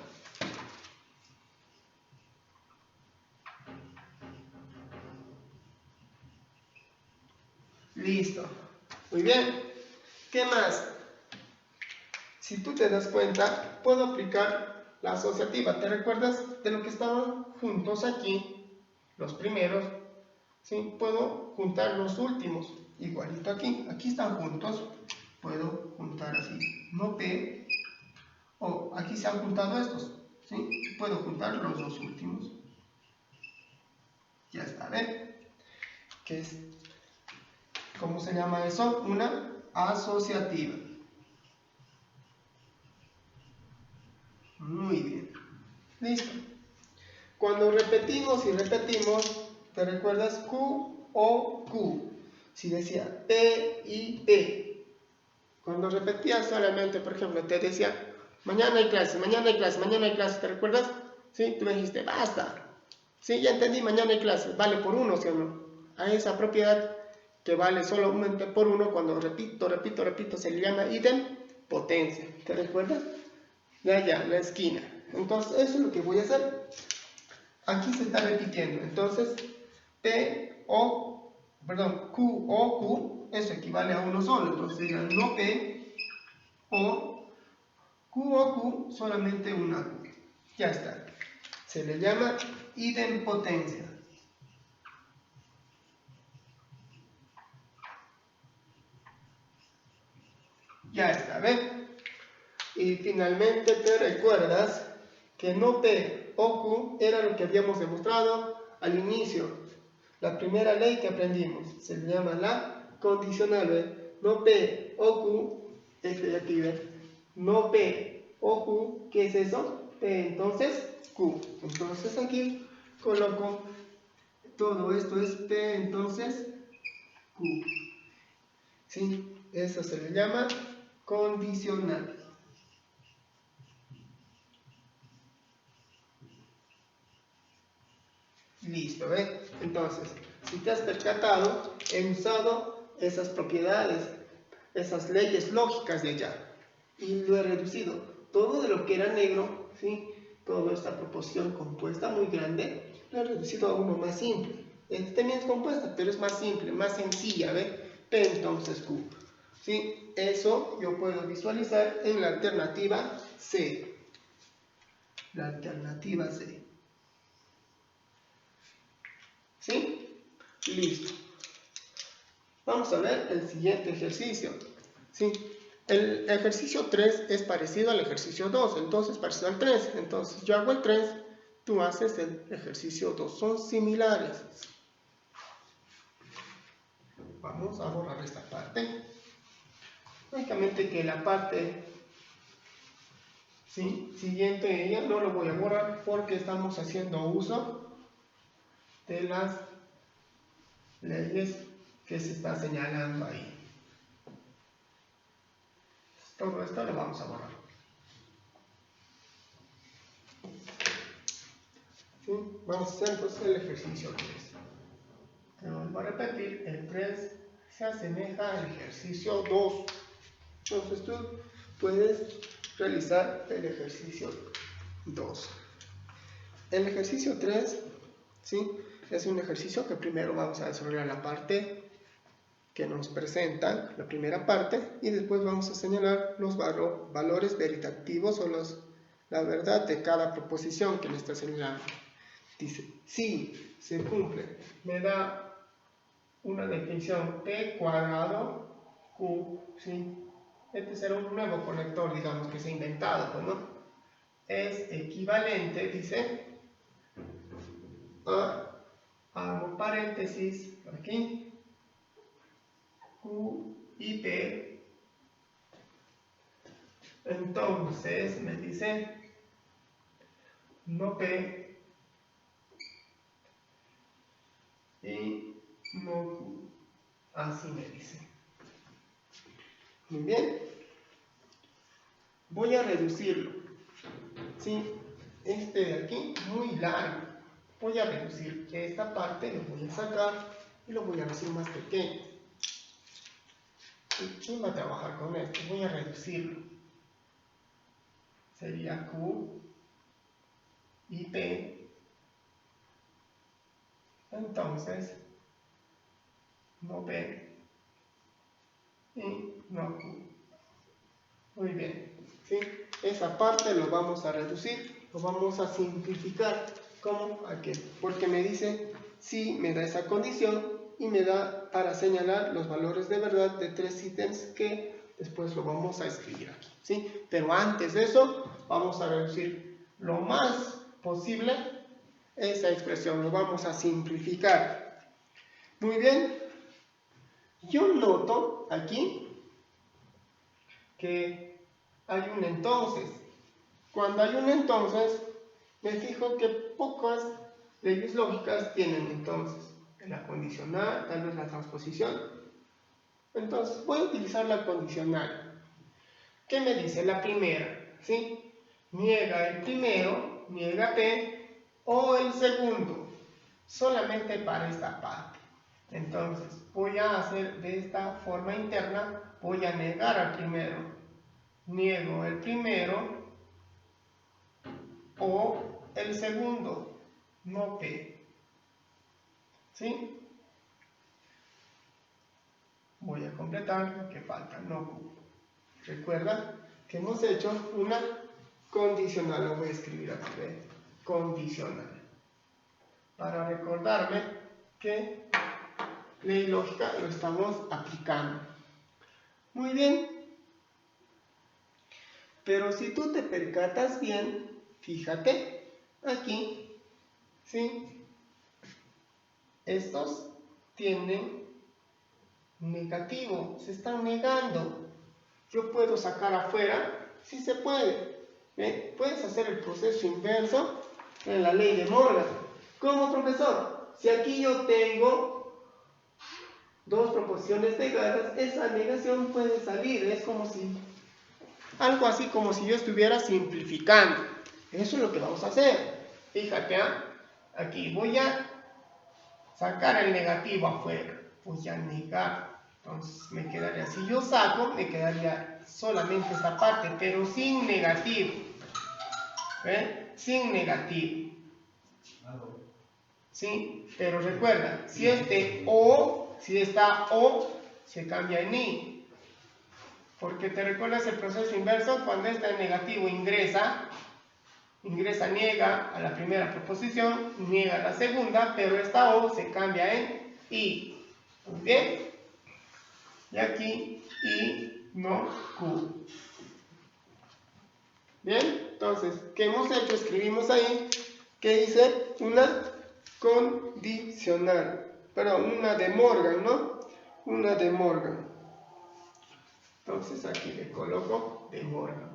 Listo. Muy bien. ¿Qué más? Si tú te das cuenta, puedo aplicar la asociativa. ¿Te recuerdas de lo que estaban juntos aquí? Los primeros. ¿Sí? Puedo juntar los últimos. Igualito aquí. Aquí están juntos. Puedo juntar así. No P. O aquí se han juntado estos. ¿Sí? Puedo juntar los dos últimos. Ya está. ¿Ven? ¿Qué es? ¿Cómo se llama eso? Una asociativa. Muy bien. Listo. Cuando repetimos y repetimos, ¿te recuerdas? Q o Q. Si decía P y P. Cuando repetía solamente, por ejemplo, te decía, mañana hay clase, mañana hay clase, mañana hay clase, ¿te recuerdas? Sí, tú me dijiste, basta. Sí, ya entendí, mañana hay clase. Vale por uno, ¿sí o no? A esa propiedad que vale solamente por uno, cuando repito, se le llama idempotencia. ¿Te recuerdas? Ya, la esquina. Entonces, eso es lo que voy a hacer. Aquí se está repitiendo. Entonces, Q o Q, eso equivale a uno solo. Entonces, sería no P o Q, solamente una Q. Ya está. Se le llama idempotencia. Ya está, ¿ven? Y finalmente te recuerdas que no P o Q era lo que habíamos demostrado al inicio. La primera ley que aprendimos se llama la condicional. ¿Ve? No P o Q, este de aquí, ¿ve? No P o Q, ¿qué es eso? P, entonces Q. Entonces aquí coloco todo esto es P, entonces Q. ¿Sí? Eso se le llama condicional. Listo, ¿ves? Entonces, si te has percatado, he usado esas propiedades, esas leyes lógicas de allá, y lo he reducido. Todo de lo que era negro, ¿sí? Toda esta proporción compuesta muy grande, lo he reducido a uno más simple. Este también es compuesta, pero es más simple, más sencilla, ¿ves? P entonces Q. ¿Sí? Eso yo puedo visualizar en la alternativa C. La alternativa C. ¿Sí? Listo. Vamos a ver el siguiente ejercicio. ¿Sí? El ejercicio 3 es parecido al ejercicio 2, entonces parecido al 3. Entonces yo hago el 3, tú haces el ejercicio 2. Son similares. Vamos a borrar esta parte. Únicamente que la parte siguiente de ella no lo voy a borrar porque estamos haciendo uso de las leyes que se está señalando ahí. Todo esto lo vamos a borrar. ¿Sí? Vamos a hacer pues el ejercicio 3. Te vuelvo a repetir, el 3 se asemeja al ejercicio 2. Entonces tú puedes realizar el ejercicio 2. El ejercicio 3, ¿sí? Es un ejercicio que primero vamos a desarrollar la parte que nos presentan, la primera parte, y después vamos a señalar los valores veritativos o la verdad de cada proposición que me está señalando. dice, sí, se cumple. Me da una definición P cuadrado Q, ¿sí? Este será un nuevo conector, digamos, que se ha inventado, pues, ¿no? Es equivalente, dice, hago paréntesis aquí, Q y P. Entonces me dice no P y no Q. Así me dice. Muy bien. Voy a reducirlo. ¿Sí? Este de aquí, muy largo. Voy a reducir esta parte, lo voy a sacar y lo voy a hacer más pequeño. ¿Y quién va a trabajar con esto? Voy a reducirlo. Sería Q y P. Entonces, no P y no Q. Muy bien. ¿Sí? Esa parte lo vamos a reducir, lo vamos a simplificar. ¿Cómo? Aquí. Porque me dice, sí, me da esa condición y me da para señalar los valores de verdad de 3 ítems que después lo vamos a escribir aquí. ¿Sí? Pero antes de eso, vamos a reducir lo más posible esa expresión, lo vamos a simplificar. Muy bien. Yo noto aquí que hay un entonces. Cuando hay un entonces, me fijo que pocas leyes lógicas tienen entonces. La condicional, tal vez la transposición. Entonces, voy a utilizar la condicional. ¿Qué me dice? La primera, ¿sí? Niega el primero, niega P, o el segundo, solamente para esta parte. Entonces, voy a hacer de esta forma interna, voy a negar al primero. Niego el primero o el segundo, no P. ¿Sí? Voy a completar lo que falta, no Q. Recuerda que hemos hecho una condicional, lo voy a escribir aquí, ¿ve? Condicional. Para recordarme que ley lógica lo estamos aplicando. Muy bien. Pero si tú te percatas bien, fíjate, aquí, ¿sí? Estos tienen negativo, se están negando. Yo puedo sacar afuera, sí se puede. ¿Ve? Puedes hacer el proceso inverso en la ley de Morgan. ¿Cómo, profesor? Si aquí yo tengo dos proposiciones negadas, esa negación puede salir. Es como si, algo así como si yo estuviera simplificando. Eso es lo que vamos a hacer. Fíjate, aquí voy a sacar el negativo afuera. Voy a negar. Entonces me quedaría, si yo saco, me quedaría solamente esta parte, pero sin negativo. ¿Ven? Sin negativo. ¿Sí? Pero recuerda, si este O, si esta O, se cambia en I. Porque te recuerdas el proceso inverso, cuando este negativo ingresa, niega a la primera proposición, niega a la segunda, pero esta O se cambia en I. Muy bien. Y aquí I, no Q. Bien, entonces, ¿qué hemos hecho? Escribimos ahí que dice una condicional. Perdón, una de Morgan, ¿no? Una de Morgan. Entonces aquí le coloco de Morgan.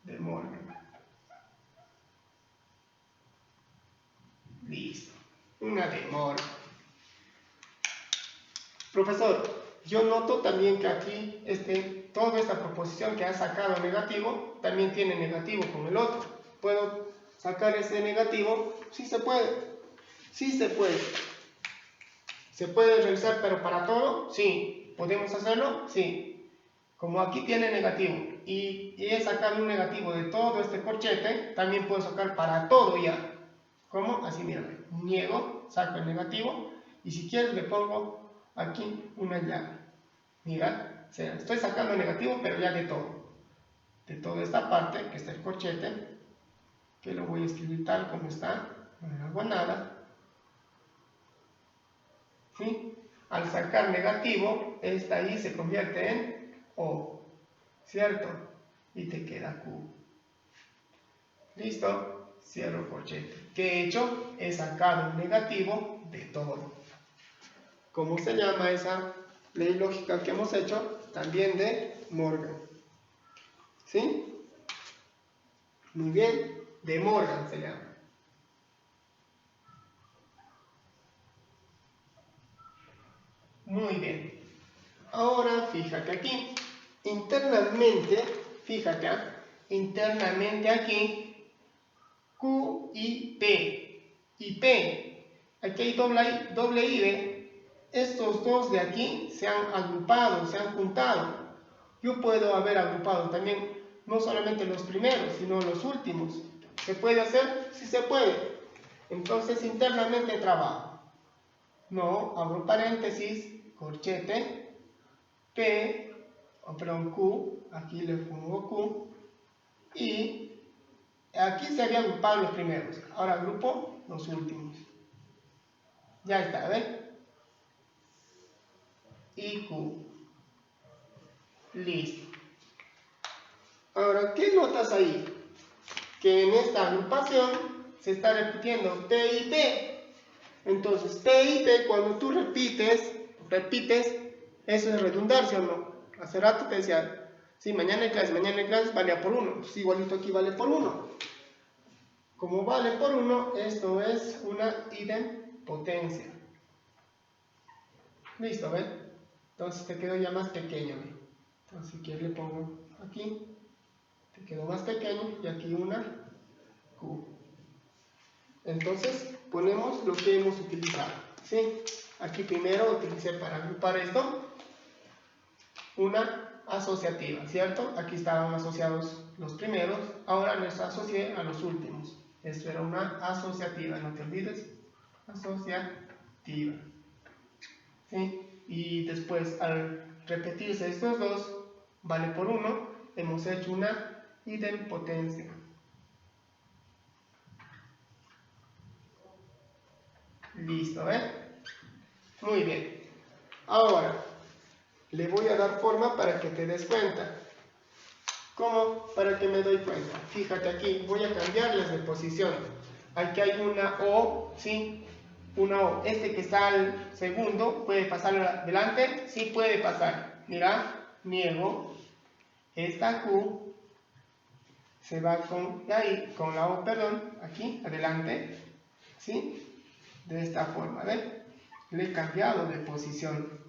De Morgan. Listo. Una de Morgan. Profesor, yo noto también que aquí toda esta proposición que ha sacado negativo, también tiene negativo con el otro. ¿Puedo sacar ese negativo? Sí se puede. Sí se puede. ¿Se puede realizar pero para todo? Sí. ¿Podemos hacerlo? Sí. Como aquí tiene negativo y he sacado un negativo de todo este corchete, también puedo sacar para todo ya. ¿Cómo? Así, mira. Niego, saco el negativo y si quieres le pongo aquí una llave. Mira, o sea, estoy sacando el negativo pero ya de todo. De toda esta parte, que está el corchete, que lo voy a escribir tal como está, no hago nada. ¿Sí? Al sacar negativo, esta I se convierte en O, ¿cierto? Y te queda Q. ¿Listo? Cierro corchete. ¿Qué he hecho? He sacado un negativo de todo. ¿Cómo se llama esa ley lógica que hemos hecho? También de Morgan. ¿Sí? Muy bien. De Morgan se llama. Muy bien. Ahora fíjate aquí. Internamente, fíjate, internamente aquí, Q y P. Y P. Aquí hay doble I, ¿ve? Estos dos de aquí se han agrupado, se han juntado. Yo puedo haber agrupado también no solamente los primeros, sino los últimos. ¿Se puede hacer? Sí se puede. Entonces internamente trabajo. No, abro paréntesis, corchete, P, perdón, Q, aquí le pongo Q, y aquí se habían agrupado los primeros. Ahora agrupo los últimos. Ya está, ¿ven? Y Q. Listo. Ahora, ¿qué notas ahí? Que en esta agrupación se está repitiendo P y P. Entonces, P y P, cuando tú repites, eso es redundancia o no. Hace rato te decía, sí, mañana en clase valía por 1. Pues igualito aquí vale por 1. Como vale por 1, esto es una idempotencia. Listo, ¿ven? Entonces te quedó ya más pequeño, ¿ven? Entonces, si quieres le pongo aquí, te quedó más pequeño, y aquí una Q. Entonces, ponemos lo que hemos utilizado, ¿sí? Aquí primero utilicé para agrupar esto una asociativa, ¿cierto? Aquí estaban asociados los primeros, ahora los asocié a los últimos. Esto era una asociativa, no te olvides, asociativa. ¿Sí? Y después, al repetirse estos dos, vale por 1, hemos hecho una idempotencia. Listo, ¿eh? Muy bien. Ahora, le voy a dar forma para que te des cuenta. ¿Cómo? Para que me doy cuenta. Fíjate aquí, voy a cambiarles de posición. Aquí hay una O, ¿sí? Una O. Este que está al segundo, ¿puede pasar adelante? Sí puede pasar. Mira, niego. Esta Q se va con ahí, con la O, perdón, aquí, adelante. ¿Sí? De esta forma, ¿ven? Le he cambiado de posición.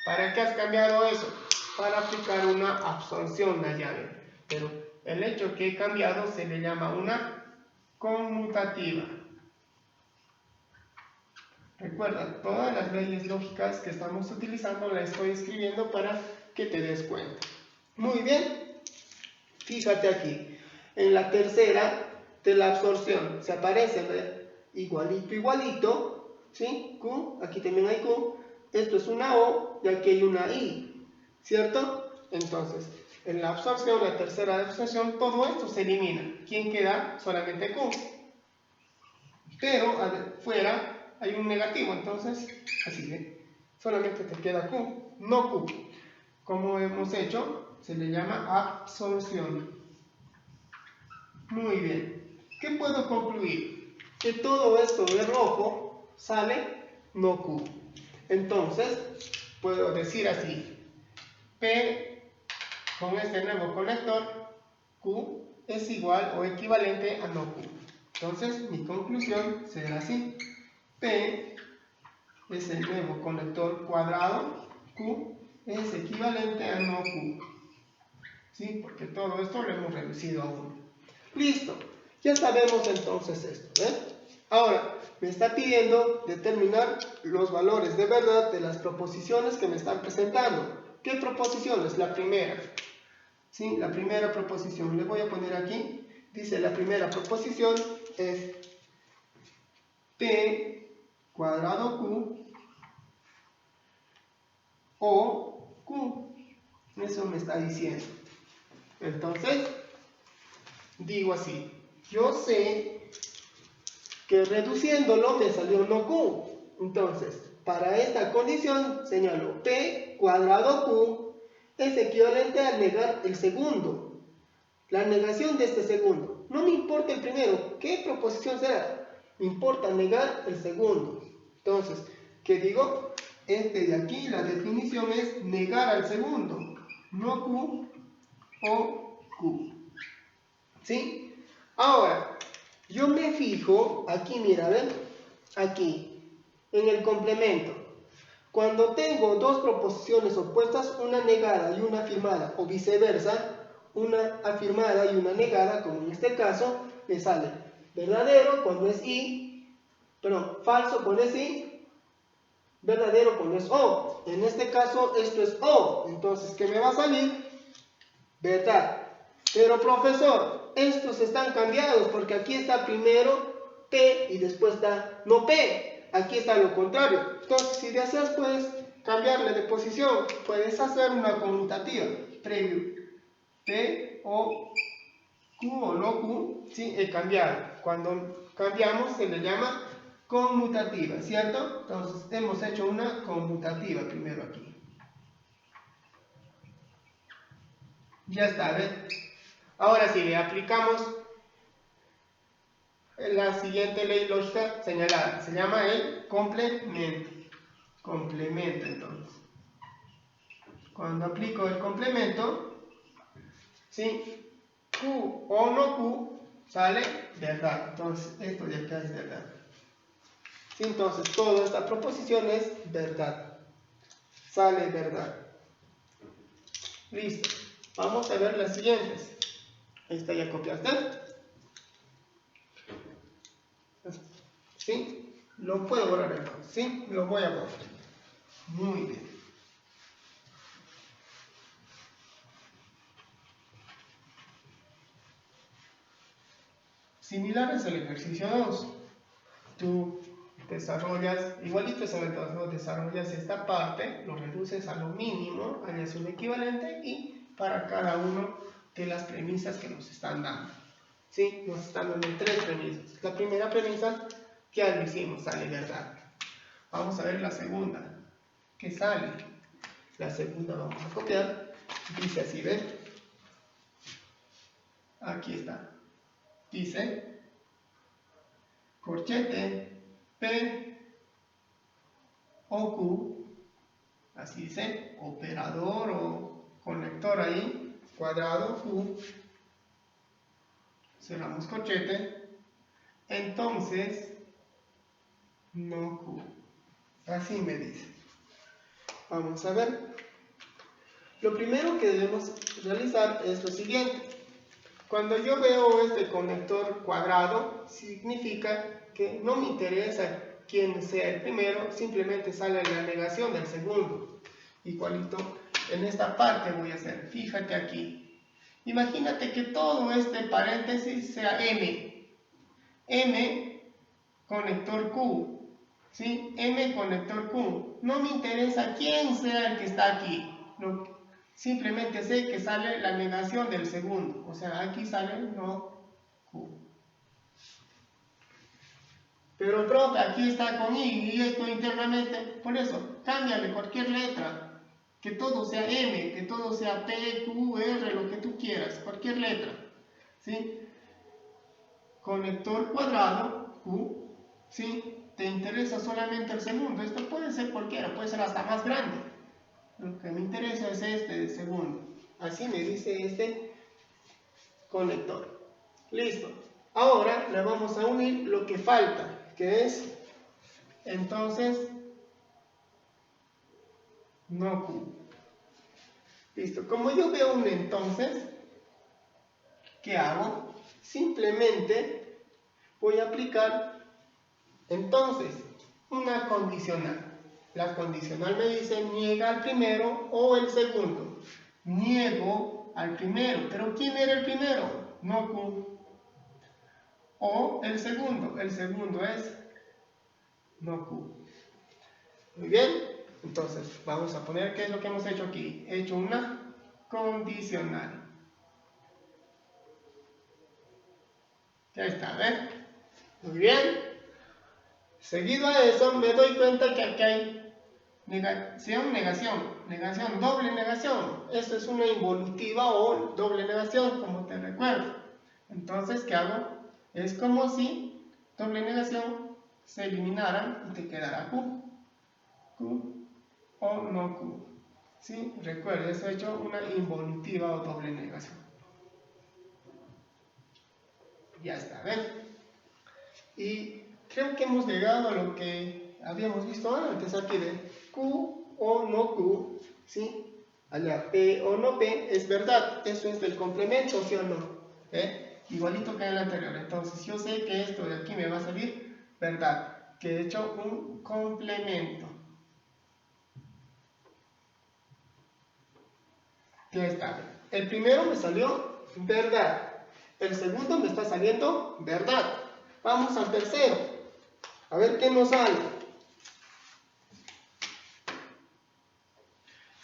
¿Para qué has cambiado eso? Para aplicar una absorción de llave. Pero el hecho que he cambiado se le llama una conmutativa. Recuerda, todas las leyes lógicas que estamos utilizando las estoy escribiendo para que te des cuenta. Muy bien. Fíjate aquí. En la tercera de la absorción se aparece igualito, igualito. ¿Sí? Q, aquí también hay Q. Esto es una O y aquí hay una I. ¿Cierto? Entonces, en la absorción, la tercera de absorción, todo esto se elimina. ¿Quién queda? Solamente Q. Pero afuera hay un negativo, entonces, así de, solamente te queda Q, no Q. Como hemos hecho, se le llama absorción. Muy bien. ¿Qué puedo concluir? Que todo esto de rojo sale no Q. Entonces, puedo decir así, P con este nuevo conector, Q es igual o equivalente a no Q. Entonces, mi conclusión será así. P es el nuevo conector cuadrado, Q es equivalente a no Q. ¿Sí? Porque todo esto lo hemos reducido a 1. Listo. Ya sabemos entonces esto, ¿eh? Ahora, me está pidiendo determinar los valores de verdad de las proposiciones que me están presentando. ¿Qué proposiciones? La primera. ¿Sí? La primera proposición. Le voy a poner aquí. Dice, la primera proposición es P cuadrado Q o Q. Eso me está diciendo. Entonces, digo así. yo sé que reduciéndolo me salió no Q. Entonces, para esta condición señalo P cuadrado Q es equivalente a negar el segundo. La negación de este segundo. No me importa el primero. ¿Qué proposición será? Me importa negar el segundo. Entonces, ¿qué digo? Este de aquí, la definición es negar al segundo. No Q o Q. ¿Sí? Ahora, yo me fijo, aquí mira, ¿ven? Aquí, en el complemento. Cuando tengo dos proposiciones opuestas, una negada y una afirmada, o viceversa, una afirmada y una negada, como en este caso, me sale verdadero cuando es I, perdón, falso cuando es I, verdadero cuando es O. En este caso, esto es O. Entonces, ¿qué me va a salir? Verdad. Pero profesor, estos están cambiados porque aquí está primero P y después está no P. Aquí está lo contrario. Entonces, si deseas, puedes cambiarle de posición. Puedes hacer una conmutativa. Previo P o Q o no Q, ¿sí? He cambiado. Cuando cambiamos se le llama conmutativa, ¿cierto? Entonces, hemos hecho una conmutativa primero aquí. Ya está, ¿ven? Ahora sí, le aplicamos la siguiente ley lógica señalada. Se llama el complemento. Complemento, entonces. Cuando aplico el complemento, ¿sí? Q o no Q sale verdad. Entonces, esto de acá es verdad. ¿Sí? Entonces, toda esta proposición es verdad. Sale verdad. Listo. Vamos a ver las siguientes. Esta ya copiaste. ¿Sí? Lo puedo borrar entonces. ¿Sí? Lo voy a borrar. Muy bien. Similar es el ejercicio 2. Tú desarrollas, igualito es el entorno, desarrollas esta parte, lo reduces a lo mínimo, hallas un equivalente y para cada uno de las premisas que nos están dando. ¿Sí? Nos están dando 3 premisas. La primera premisa ya lo hicimos, sale verdad. Vamos a ver la segunda. ¿Qué sale? La segunda vamos a copiar. Dice así, ¿ven? Aquí está. Dice, corchete P o Q, así dice, operador o conector ahí, cuadrado Q, cerramos corchete, entonces no Q. Así me dice. Vamos a ver. Lo primero que debemos realizar es lo siguiente. Cuando yo veo este conector cuadrado, significa que no me interesa quién sea el primero, simplemente sale la negación del segundo. Igualito en esta parte voy a hacer, fíjate aquí. Imagínate que todo este paréntesis sea M. M conector Q. ¿Sí? M conector Q. No me interesa quién sea el que está aquí. Simplemente sé que sale la negación del segundo. O sea, aquí sale no Q. Pero profe, aquí está con I y esto internamente. Por eso, cámbiale cualquier letra. Que todo sea M, que todo sea P, Q, R, lo que tú quieras. Cualquier letra. ¿Sí? Conector cuadrado, Q. ¿Sí? Te interesa solamente el segundo. Esto puede ser cualquiera, puede ser hasta más grande. Lo que me interesa es este de segundo. Así me dice este conector. Listo. Ahora le vamos a unir lo que falta, que es entonces no Q. Listo. Como yo veo un entonces, ¿qué hago? Simplemente voy a aplicar entonces una condicional. La condicional me dice niega al primero o el segundo. Niego al primero. ¿Pero quién era el primero? No Q. O el segundo es no Q. Muy bien, entonces vamos a poner qué es lo que hemos hecho aquí. He hecho una condicional. ¿Ok? Ya está, ¿ven? Muy bien. Seguido a eso, me doy cuenta que aquí hay negación, doble negación. Eso es una involutiva o doble negación, como te recuerdo. Entonces, ¿qué hago? Es como si doble negación se eliminara y te quedara Q. Q o no Q. ¿Sí? Recuerda, eso he hecho una involutiva o doble negación. Ya está, ¿ven? Y creo que hemos llegado a lo que habíamos visto antes aquí de Q o no Q, ¿sí? Allá P o no P es verdad, eso es del complemento, ¿sí o no? Igualito que en el anterior. Entonces yo sé que esto de aquí me va a salir verdad, que he hecho un complemento. Ya está. El primero me salió verdad, el segundo me está saliendo verdad. Vamos al tercero, a ver qué nos sale.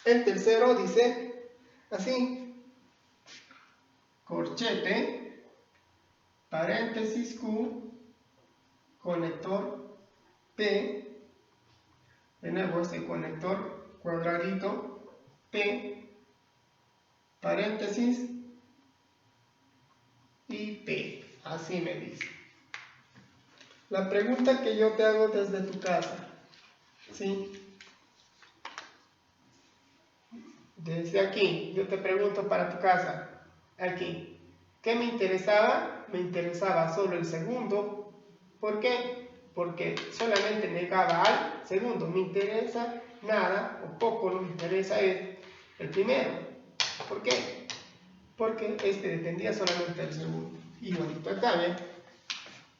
El tercero dice así: corchete, paréntesis Q, conector P, de nuevo este conector cuadradito P, paréntesis y P, así me dice. La pregunta que yo te hago desde tu casa, ¿sí? Desde aquí, yo te pregunto para tu casa, aquí, ¿qué me interesaba? Me interesaba solo el segundo. ¿Por qué? Porque solamente negaba al segundo. Me interesa nada o poco, no me interesa el primero. ¿Por qué? Porque este dependía solamente del segundo. Igualito acá, ¿bien?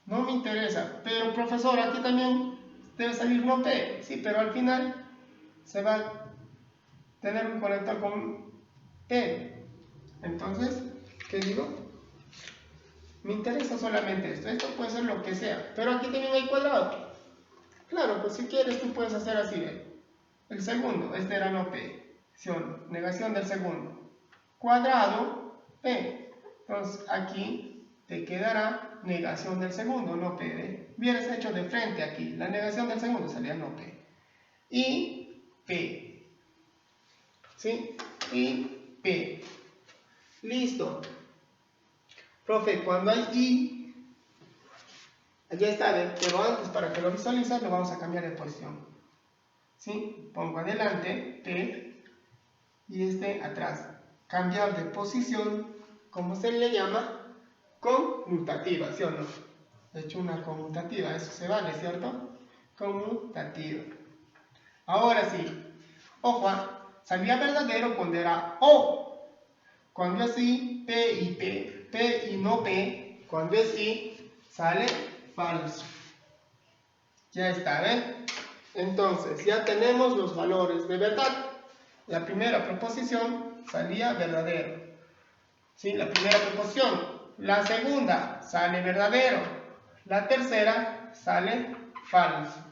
No me interesa, pero profesor, aquí también debe salir no P. Sí, pero al final se va a tener un conector con P. Entonces, ¿qué digo? Me interesa solamente esto. Esto puede ser lo que sea, pero aquí también hay cuadrado. Claro, pues si quieres tú puedes hacer así, ¿ve? El segundo, este era no P. Negación del segundo. Cuadrado P. Entonces aquí te quedará negación del segundo, no P. ¿Ve? Hubieras hecho de frente aquí. La negación del segundo salía no P. Y P. ¿Sí? Y P. Listo. Profe, cuando hay I, allá está, ¿ve? Pero antes, para que lo visualices, lo vamos a cambiar de posición. ¿Sí? Pongo adelante, P, y este atrás. Cambiar de posición, ¿cómo se le llama? Conmutativa, ¿sí o no? De hecho, una conmutativa, eso se vale, ¿cierto? Conmutativa. Ahora sí, ojo, salía verdadero cuando era O. Cuando es I, P y P, P y no P, cuando es I, sale falso. Ya está, ¿ven? Entonces, ya tenemos los valores de verdad. La primera proposición salía verdadero. ¿Sí? La primera proposición. La segunda sale verdadero. La tercera sale falso.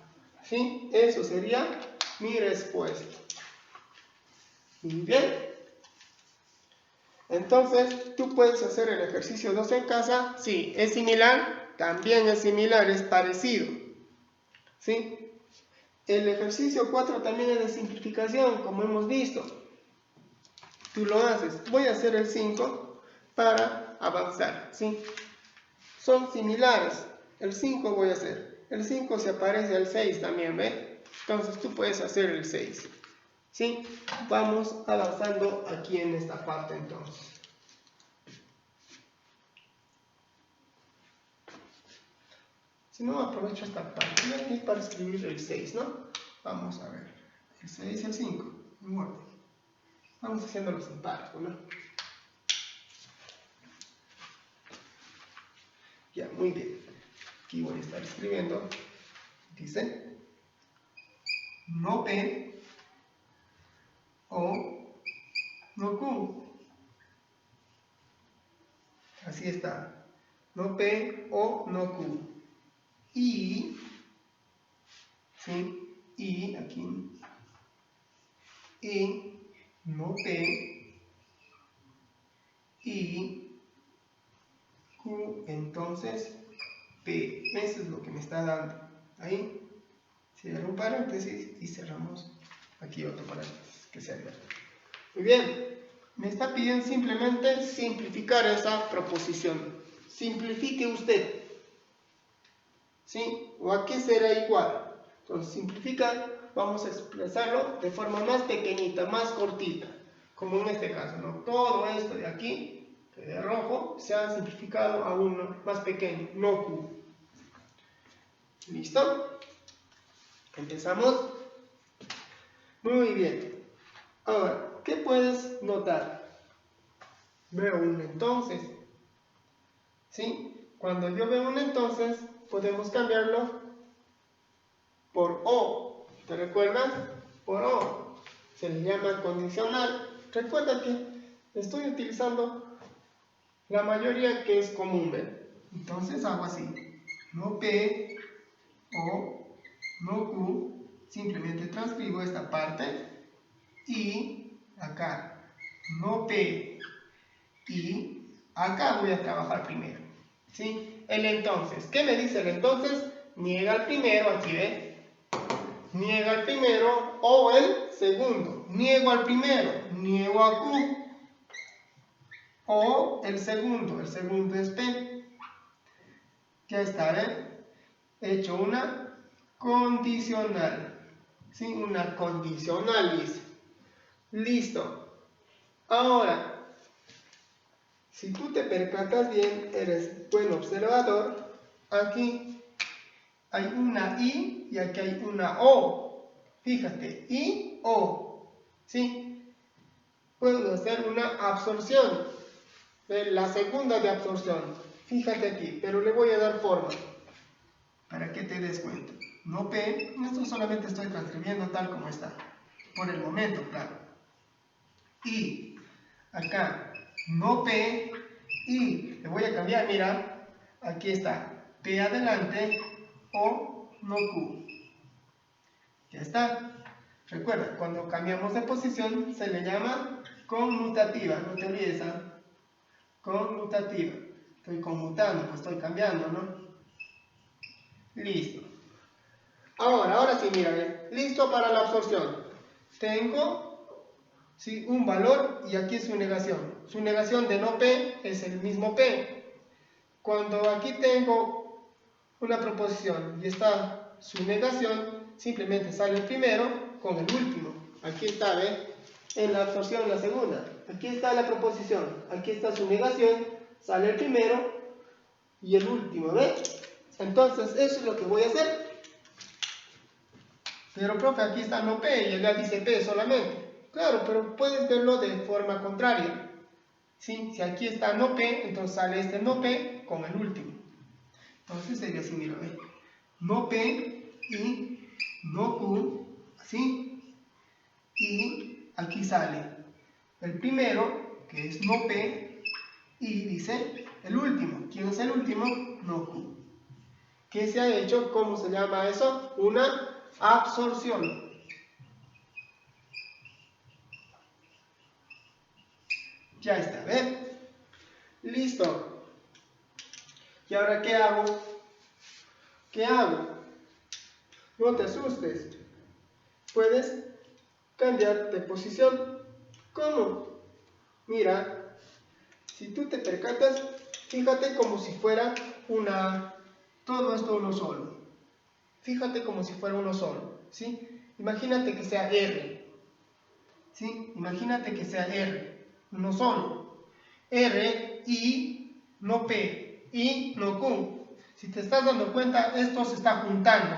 ¿Sí? Eso sería mi respuesta. Muy bien. Entonces, ¿tú puedes hacer el ejercicio 2 en casa? Sí. ¿Es similar? También es similar, es parecido. ¿Sí? El ejercicio 4 también es de simplificación, como hemos visto. Tú lo haces. Voy a hacer el 5 para avanzar, ¿sí? Son similares. El 5 voy a hacer. El 5 se aparece al 6 también, ¿ves? Entonces tú puedes hacer el 6. ¿Sí? Vamos avanzando aquí en esta parte entonces. Si no, aprovecho esta parte aquí para escribir el 6, ¿no? Vamos a ver. El 6 y el 5. En orden. Vamos haciéndolos en pares, ¿no? Ya, muy bien. Aquí voy a estar escribiendo. Dice: no P o no Q. Así está. No P o no Q. Y, ¿sí? Y aquí. Y no P y Q, entonces P. Eso es lo que me está dando. Ahí cierro un paréntesis y cerramos aquí otro paréntesis que se abierto. Muy bien, me está pidiendo simplemente simplificar esa proposición. Simplifique usted. ¿Sí? O aquí será igual. Entonces, simplificar, vamos a expresarlo de forma más pequeñita, más cortita. Como en este caso, ¿no? Todo esto de aquí, de rojo, se ha simplificado a uno más pequeño, no Q. ¿Listo? Empezamos. Muy bien. Ahora, ¿qué puedes notar? Veo un entonces. ¿Sí? Cuando yo veo un entonces, podemos cambiarlo por O. ¿Te recuerdas? Por O. Se le llama condicional. Recuerda que estoy utilizando la mayoría que es común, ¿ven? Entonces hago así. No P, O, no Q. Simplemente transcribo esta parte. Y acá. No P. Y acá voy a trabajar primero. ¿Sí? El entonces. ¿Qué me dice el entonces? Niega el primero, aquí ve. Niega el primero o el segundo. Niego al primero, niego a Q. O el segundo es P. Ya está, ¿ven? He hecho una condicional. ¿Sí? Una condicional, dice. Listo. Ahora, si tú te percatas bien, eres buen observador, aquí hay una I y aquí hay una O. Fíjate, I, O. ¿Sí? Puedo hacer una absorción. La segunda de absorción. Fíjate aquí, pero le voy a dar forma. Para que te des cuenta. No P, esto solamente estoy transcribiendo tal como está. Por el momento, claro. I, acá, no P, I. Le voy a cambiar, mira. Aquí está. P adelante, O, no Q. Ya está. Recuerda, cuando cambiamos de posición se le llama conmutativa. No te olvides, ¿ah? Conmutativa. Estoy conmutando, pues estoy cambiando, ¿no? Listo. Ahora sí, mira, ¿ven? Listo para la absorción. Tengo, ¿sí?, un valor y aquí es su negación. Su negación de no P es el mismo P. Cuando aquí tengo una proposición y está su negación, simplemente sale el primero con el último. Aquí está, ¿ve? En la absorción, la segunda. Aquí está la proposición, aquí está su negación, sale el primero y el último, ¿ve? Entonces, eso es lo que voy a hacer. Pero, profe, aquí está no P y allá dice P solamente. Claro, pero puedes verlo de forma contraria. ¿Sí? Si aquí está no P, entonces sale este no P con el último. Entonces sería así, mira, ¿ve? No P y no Q, ¿sí? Y aquí sale el primero, que es no P, y dice el último. ¿Quién es el último? No Q. ¿Qué se ha hecho? ¿Cómo se llama eso? Una absorción. Ya está, ¿ven? Listo. ¿Y ahora qué hago? ¿Qué hago? No te asustes. Puedes cambiar de posición. ¿Cómo? Mira, si tú te percatas, fíjate como si fuera todo esto uno solo. Fíjate como si fuera uno solo, ¿sí? Imagínate que sea R, ¿sí? Imagínate que sea R, uno solo. R, I, no P, I, no Q. Si te estás dando cuenta, esto se está juntando,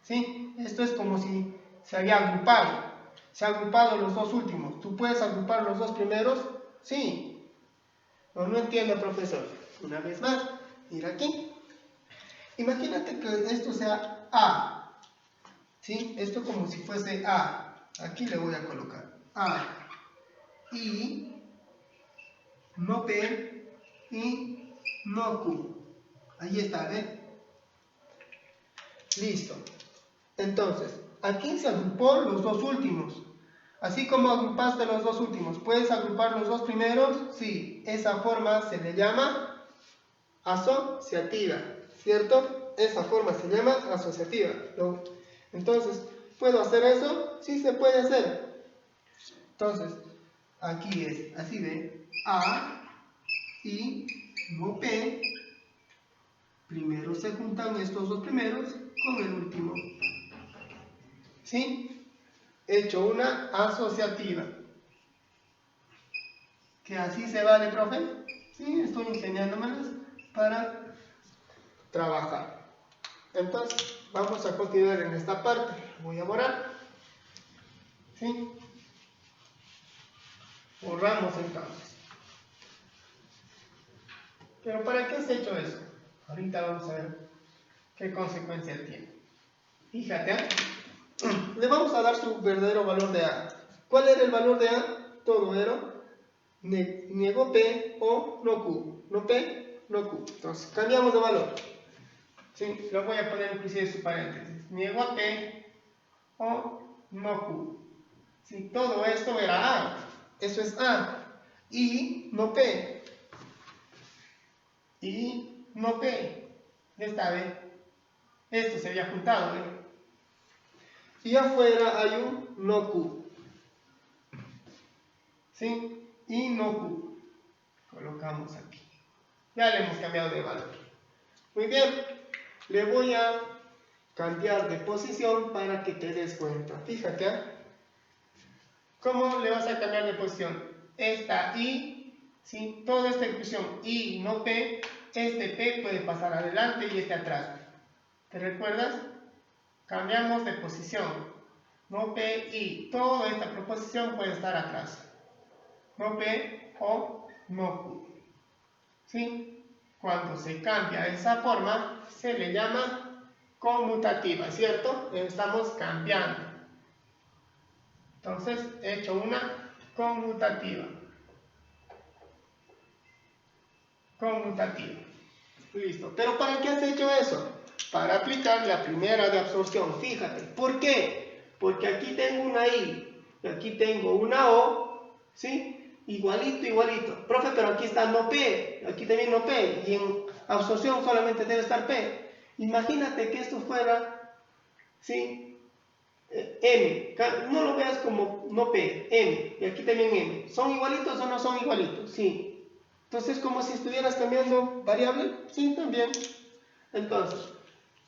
¿sí? Esto es como si se había agrupado. Se han agrupado los dos últimos. ¿Tú puedes agrupar los dos primeros? Sí. No entiendo, profesor. Una vez más, mira aquí. Imagínate que esto sea A. ¿Sí? Esto como si fuese A. Aquí le voy a colocar A. I. No P. Y no Q. Ahí está, ¿ven? Listo. Entonces, aquí se agrupó los dos últimos. Así como agrupaste los dos últimos, ¿puedes agrupar los dos primeros? Sí, esa forma se le llama asociativa, ¿cierto? Esa forma se llama asociativa. Entonces, ¿puedo hacer eso? Sí se puede hacer. Entonces, aquí es, así de A y no P. Primero se juntan estos dos primeros con el último. ¿Sí? He hecho una asociativa. ¿Que así se vale, profe? Sí, estoy ingeniándomelas para trabajar. Entonces, vamos a continuar en esta parte. Voy a borrar. ¿Sí? Borramos entonces. ¿Pero para qué has hecho eso? Ahorita vamos a ver qué consecuencias tiene. Fíjate, ¿eh? Le vamos a dar su verdadero valor de A. ¿Cuál era el valor de A? Todo era niego P o no Q. No P, no Q. Entonces, cambiamos de valor. ¿Sí? Lo voy a poner inclusive su paréntesis. Niego a P o no Q. ¿Sí? Todo esto era A. Eso es A. Y no P. Y no P. Ya está, ¿ve? Esto se había juntado, ¿ve? Y afuera hay un no Q. ¿Sí? Y no Q. Colocamos aquí. Ya le hemos cambiado de valor. Muy bien. Le voy a cambiar de posición para que te des cuenta. Fíjate, ¿eh? ¿Cómo le vas a cambiar de posición? Esta I, ¿sí? Toda esta inclusión I, no P, este P puede pasar adelante y este atrás. ¿Te recuerdas? Cambiamos de posición. No P, I. Toda esta proposición puede estar atrás. No P o no Q. ¿Sí? Cuando se cambia esa forma, se le llama conmutativa, ¿cierto? Estamos cambiando. Entonces, he hecho una conmutativa. Conmutativa. Listo. ¿Pero para qué has hecho eso? Para aplicar la primera de absorción. Fíjate. ¿Por qué? Porque aquí tengo una I y aquí tengo una O, ¿sí? Igualito, igualito. Profe, pero aquí está no P, aquí también no P, y en absorción solamente debe estar P. Imagínate que esto fuera, ¿sí? M. No lo veas como no P, M, y aquí también M. ¿Son igualitos o no son igualitos? Sí. Entonces, como si estuvieras cambiando variable, sí, también. Entonces,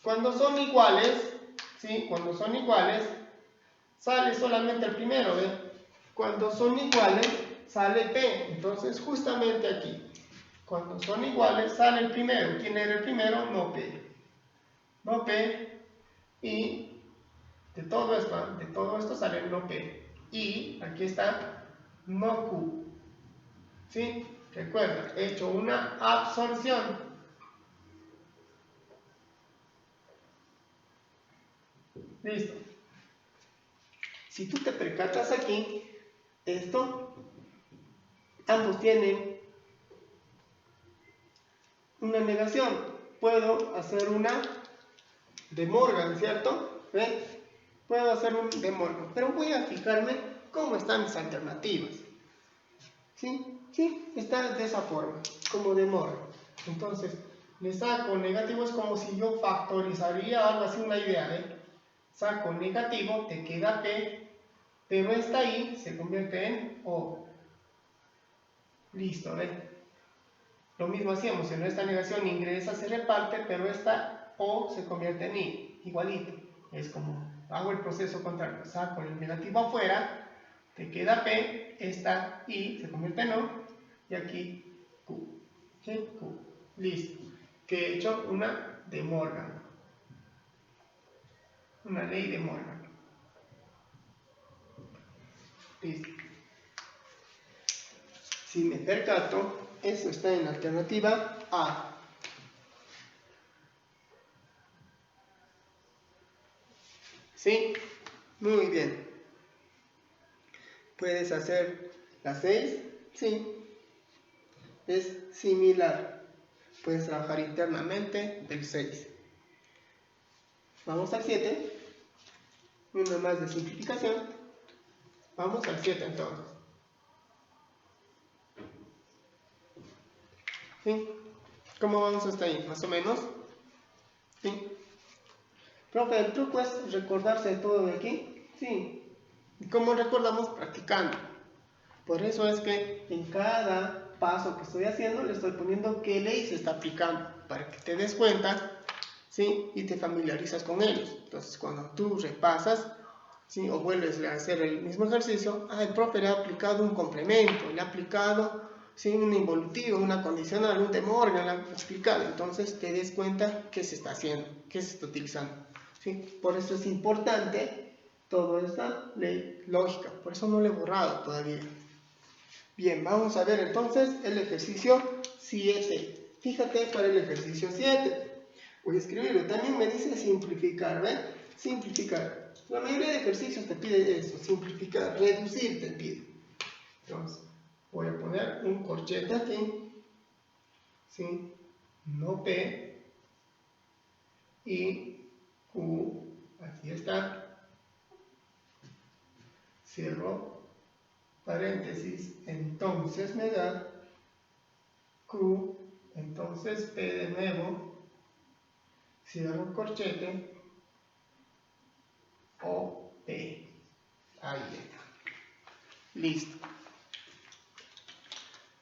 cuando son iguales, ¿sí? Cuando son iguales, sale solamente el primero, ¿ve? Cuando son iguales, sale P. Entonces, justamente aquí, cuando son iguales, sale el primero. ¿Quién era el primero? No P. No P. Y de todo esto sale el no P. Y aquí está no Q. ¿Sí? Recuerda, he hecho una absorción. Listo. Si tú te percatas aquí, ambos tienen una negación. Puedo hacer una de Morgan, ¿cierto? ¿Ven? Puedo hacer un de Morgan, pero voy a fijarme cómo están mis alternativas. ¿Sí? Sí, está de esa forma, como de Morgan. Entonces, le saco negativo, es como si yo factorizaría algo así, una idea, ¿eh? Saco negativo, te queda P, pero esta I se convierte en O. Listo, ¿ven? Lo mismo hacíamos, en esta negación ingresa, se reparte, pero esta O se convierte en I, igualito. Es como, hago el proceso contrario, saco el negativo afuera, te queda P, esta I se convierte en O, y aquí Q. ¿Sí? Q. Listo. Que he hecho una de Morgan. Una ley de Morgan. Listo. Si me percato, eso está en la alternativa A. ¿Sí? Muy bien. ¿Puedes hacer la 6? Sí. Es similar. Puedes trabajar internamente del 6. Vamos al 7. Una más de simplificación. Vamos al 7 entonces. ¿Sí? ¿Cómo vamos hasta ahí? Más o menos. ¿Sí? Profe, ¿el truco es recordarse de todo de aquí? Sí. ¿Y cómo recordamos? Practicando. Por eso es que en cada paso que estoy haciendo le estoy poniendo qué ley se está aplicando, para que te des cuenta, ¿sí? Y te familiarizas con ellos. Entonces, cuando tú repasas, ¿sí? O vuelves a hacer el mismo ejercicio, el profe le ha aplicado un complemento, le ha aplicado, ¿sí? Un involutivo, una condicional, un de Morgan, le ha explicado. Entonces, te des cuenta qué se está haciendo, qué se está utilizando, ¿sí? Por eso es importante toda esta ley lógica. Por eso no lo he borrado todavía. Bien, vamos a ver entonces el ejercicio 7. Fíjate para el ejercicio 7. Voy a escribirlo. También me dice simplificar, ¿ven? Simplificar. La mayoría de ejercicios te pide eso, simplificar, reducir te pide. Entonces, voy a poner un corchete aquí. ¿Sí? No P. Y Q. Aquí está. Cierro paréntesis, entonces me da Q, entonces P de nuevo, cierro corchete, O, P. Ahí está. Listo.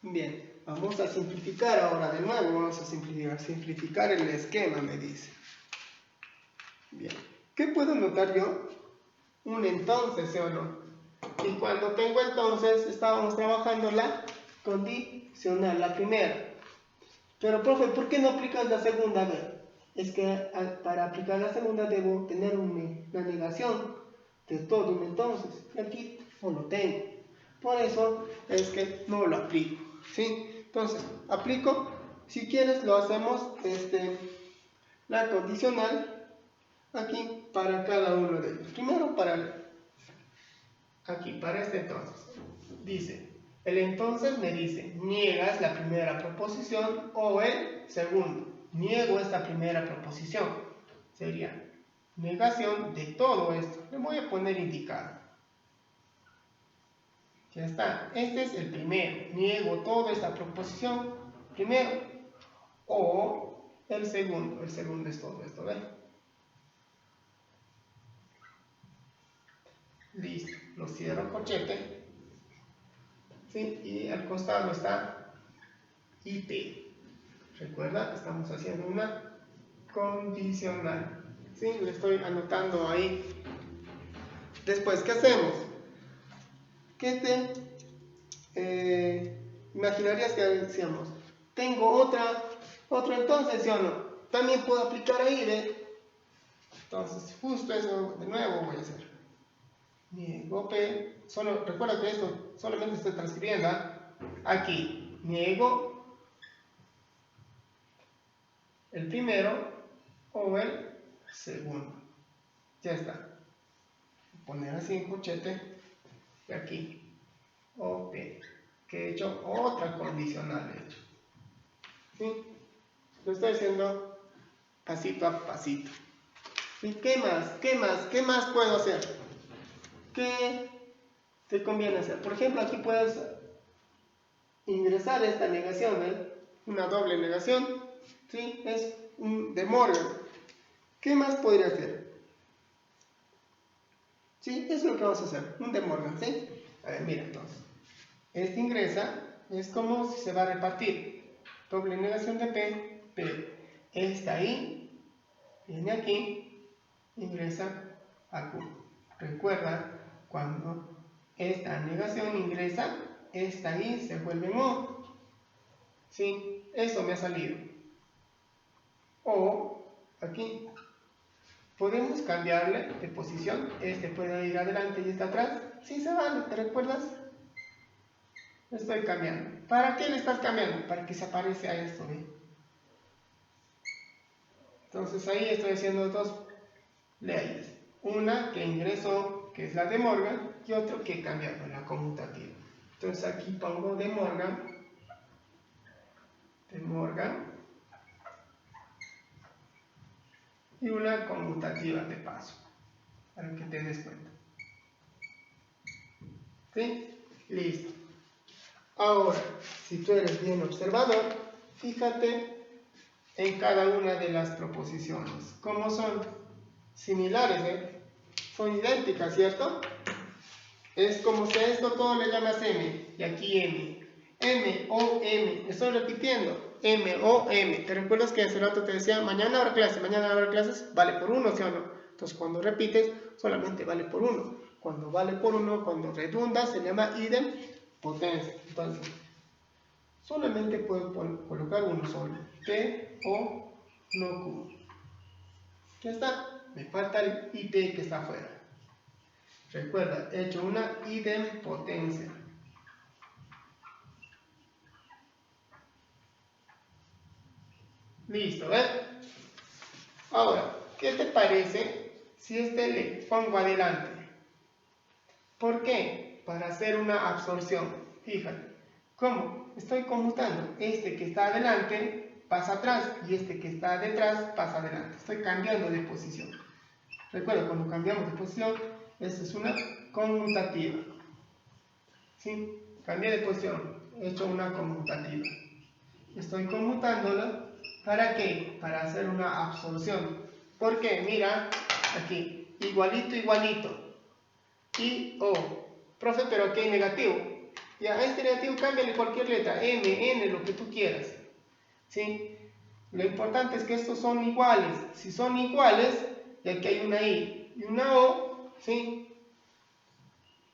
Bien, vamos a simplificar ahora de nuevo, vamos a simplificar el esquema, me dice. Bien, ¿qué puedo notar yo? Un entonces, ¿sí o no? Y cuando tengo entonces, estábamos trabajando la condicional, la primera. Pero, profe, ¿por qué no aplicas la segunda? A ver, es que para aplicar la segunda debo tener una negación de todo un entonces. Y aquí no lo tengo. Por eso es que no lo aplico. ¿Sí? Entonces, aplico. Si quieres, lo hacemos la condicional aquí para cada uno de ellos. Primero aquí, para este entonces. Dice, el entonces me dice, niegas la primera proposición o el segundo. Niego esta primera proposición. Sería negación de todo esto. Le voy a poner indicado. Ya está. Este es el primero. Niego toda esta proposición. Primero. O el segundo. El segundo es todo esto. ¿Ven? Listo. Lo cierro corchete. ¿Sí? Y al costado está IP. Recuerda, estamos haciendo una condicional. ¿Sí? Le estoy anotando ahí. Después, ¿qué hacemos? ¿Qué imaginarías que decíamos? Tengo otro entonces, ¿sí o no? También puedo aplicar ahí, ¿ve? Entonces, justo eso de nuevo voy a hacer. Niego P. Recuerda que esto solamente estoy transcribiendo. Aquí, niego el primero o el segundo. Ya está. Poner así en corchete y aquí OP, que he hecho otra condicional. ¿Sí? Lo estoy haciendo pasito a pasito. ¿Y qué más? ¿Qué más puedo hacer? ¿Qué te conviene hacer? Por ejemplo, aquí puedes ingresar esta negación, una doble negación. ¿Sí? Es un de Morgan. ¿Qué más podría hacer? ¿Sí? Eso es lo que vamos a hacer. Un de Morgan, ¿sí? A ver, mira entonces. Este ingresa, es como si se va a repartir. Doble negación de P, P. Está ahí, viene aquí, ingresa a Q. Recuerda, cuando esta negación ingresa, esta ahí se vuelve en O. ¿Sí? Eso me ha salido. O, aquí. Podemos cambiarle de posición. Este puede ir adelante y está atrás. Sí se vale, ¿te recuerdas? Estoy cambiando. ¿Para qué le estás cambiando? Para que se aparece a esto, ¿ve? Entonces ahí estoy haciendo dos leyes. Una que ingresó, que es la de Morgan, y otro que he cambiado, la conmutativa. Entonces aquí pongo de Morgan, y una conmutativa de paso, para que te des cuenta. ¿Sí? Listo. Ahora, si tú eres bien observador, fíjate en cada una de las proposiciones. ¿Cómo son? Similares, ¿eh? Son idénticas, ¿cierto? Es como si a esto todo le llamas M, y aquí M. M, O, M. Estoy repitiendo. M, O, M. ¿Te recuerdas que hace rato te decía, mañana habrá clases? Vale por 1, ¿sí o no? Entonces, cuando repites, solamente vale por 1. Cuando vale por 1, cuando redunda, se llama idempotencia. Entonces, solamente puedo colocar uno solo. T, O, no Q. Ya está. Me falta el IP que está afuera. Recuerda, he hecho una idempotencia. Listo, ¿ves? Ahora, ¿qué te parece si este le pongo adelante? ¿Por qué? Para hacer una absorción. Fíjate, ¿cómo? Estoy conmutando. Este que está adelante pasa atrás y este que está detrás pasa adelante. Estoy cambiando de posición. Recuerda, cuando cambiamos de posición, esta es una conmutativa. ¿Sí? Cambié de posición, he hecho una conmutativa. Estoy conmutándola, ¿para qué? Para hacer una absorción. ¿Por qué? Mira, aquí, igualito, igualito. Y O. Profe, pero aquí hay negativo. Ya, a este negativo cámbiale cualquier letra, M, N, lo que tú quieras. ¿Sí? Lo importante es que estos son iguales. Si son iguales, y aquí hay una I y una O, ¿sí?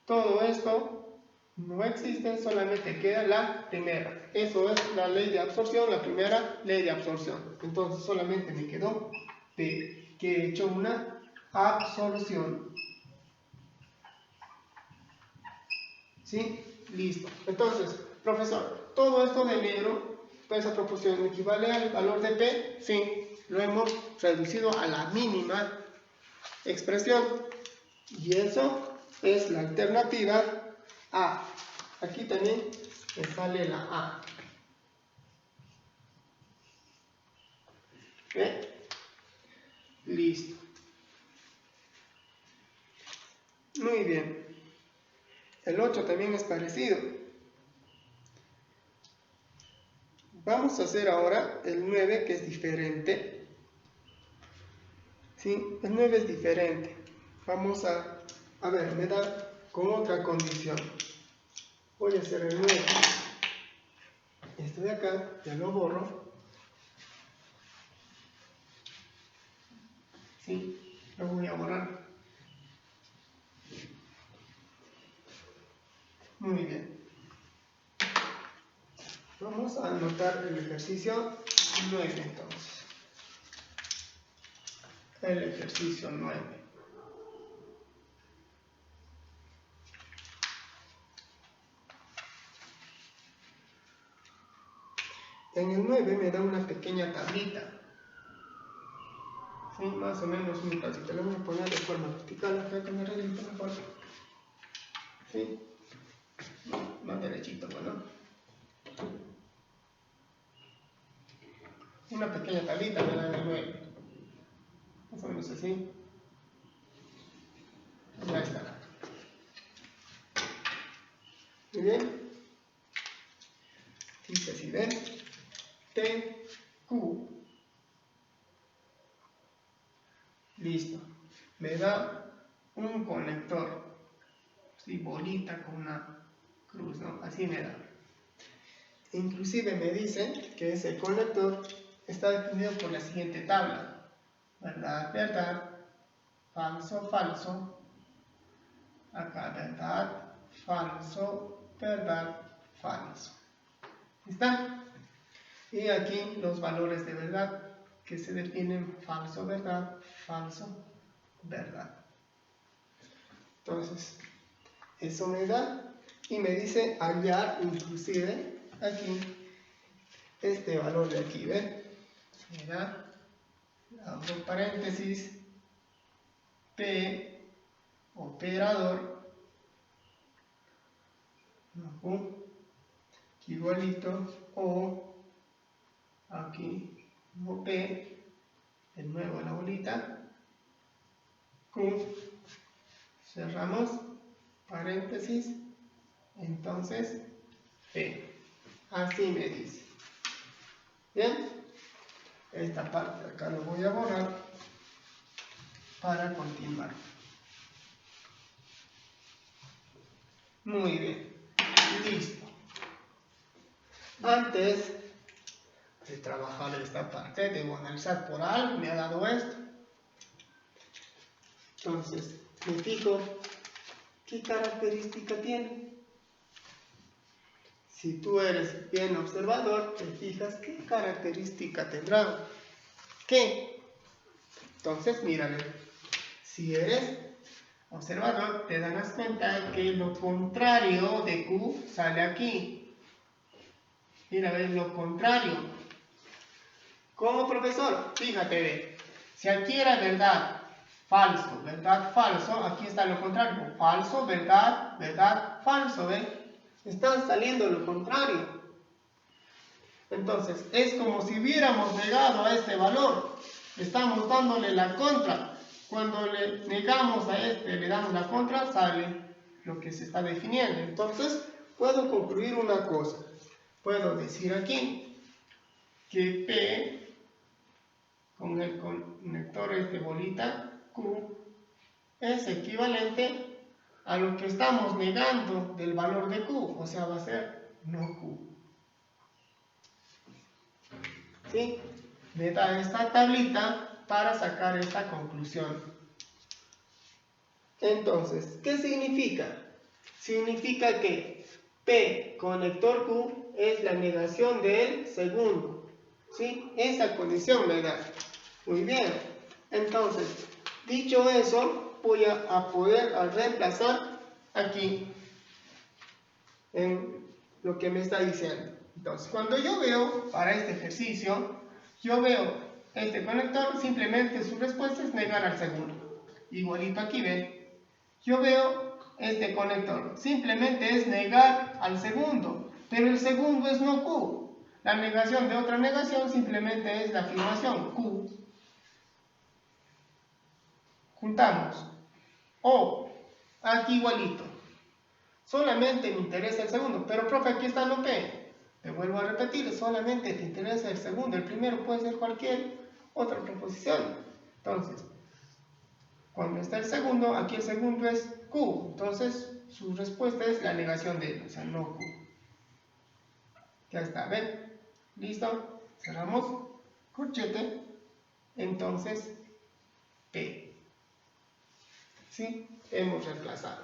Todo esto no existe, solamente queda la primera. Eso es la ley de absorción, la primera ley de absorción. Entonces solamente me quedó P, que he hecho una absorción. ¿Sí? Listo. Entonces, profesor, todo esto de negro, toda esa proporción equivale al valor de P. Sí, lo hemos reducido a la mínima expresión. Y eso es la alternativa A. Aquí también me sale la A. ¿Ve? Listo. Muy bien. El 8 también es parecido. Vamos a hacer ahora el 9, que es diferente. ¿Sí? El 9 es diferente. Vamos a ver, me da con otra condición. Voy a hacer el 9. Este de acá, ya lo borro. ¿Sí? Lo voy a borrar. Muy bien. Vamos a anotar el ejercicio 9 entonces. El ejercicio 9. En el 9 me da una pequeña tablita. Sí, más o menos un tablita. Le voy a poner de forma vertical acá con el redito mejor. Sí. Más derechito, bueno. Una pequeña tablita me da en el 9. Más o menos así. Ya está. Muy bien. Dice así, ¿ven? T, Q. Listo. Me da un conector. Sí, bolita con una cruz, ¿no? Así me da. Inclusive me dice que ese conector está definido por la siguiente tabla. Verdad, verdad. Falso, falso. Acá, verdad, falso, verdad, falso. ¿Está? Y aquí los valores de verdad, que se definen falso, verdad, falso, verdad. Entonces, eso me da y me dice hallar inclusive aquí este valor de aquí, ¿ven? Me da, abro paréntesis, P, operador, igualito, O, aquí, P, de nuevo la bolita, Q, cerramos, paréntesis, entonces P. Así me dice. ¿Bien? Esta parte de acá lo voy a borrar para continuar. Muy bien, listo. Antes de trabajar esta parte, debo analizar por algo, me ha dado esto. Entonces, me fijo, ¿qué característica tiene? Si tú eres bien observador, te fijas qué característica tendrá. ¿Qué? Entonces, mírame. Si eres observador, te darás cuenta que lo contrario de Q sale aquí. Mira, ves lo contrario. Como profesor, fíjate, ve. Si aquí era verdad, falso, verdad, falso, aquí está lo contrario. Falso, verdad, verdad, falso, ¿ve? Está saliendo lo contrario. Entonces, es como si hubiéramos negado a este valor. Estamos dándole la contra. Cuando le negamos a este, le damos la contra, sale lo que se está definiendo. Entonces, puedo concluir una cosa. Puedo decir aquí que P, con el conector bolita, Q, es equivalente a lo que estamos negando del valor de Q. O sea, va a ser no Q. ¿Sí? Me da esta tablita para sacar esta conclusión. Entonces, ¿qué significa? Significa que P conector Q es la negación del segundo. ¿Sí? Esa condición me da. Muy bien. Entonces, dicho eso, voy a poder reemplazar aquí en lo que me está diciendo. Entonces, cuando yo veo para este ejercicio, yo veo este conector, simplemente su respuesta es negar al segundo. Igualito aquí, ven. Yo veo este conector, simplemente es negar al segundo, pero el segundo es no Q. La negación de otra negación simplemente es la afirmación Q. Juntamos. O, aquí igualito. Solamente me interesa el segundo, pero profe, aquí está lo P. Te vuelvo a repetir, solamente te interesa el segundo, el primero puede ser cualquier otra proposición. Entonces, cuando está el segundo, aquí el segundo es Q, entonces su respuesta es la negación de él, o sea, no Q. Ya está, ¿ven? ¿Listo? Cerramos corchete, entonces P. ¿Sí? Hemos reemplazado.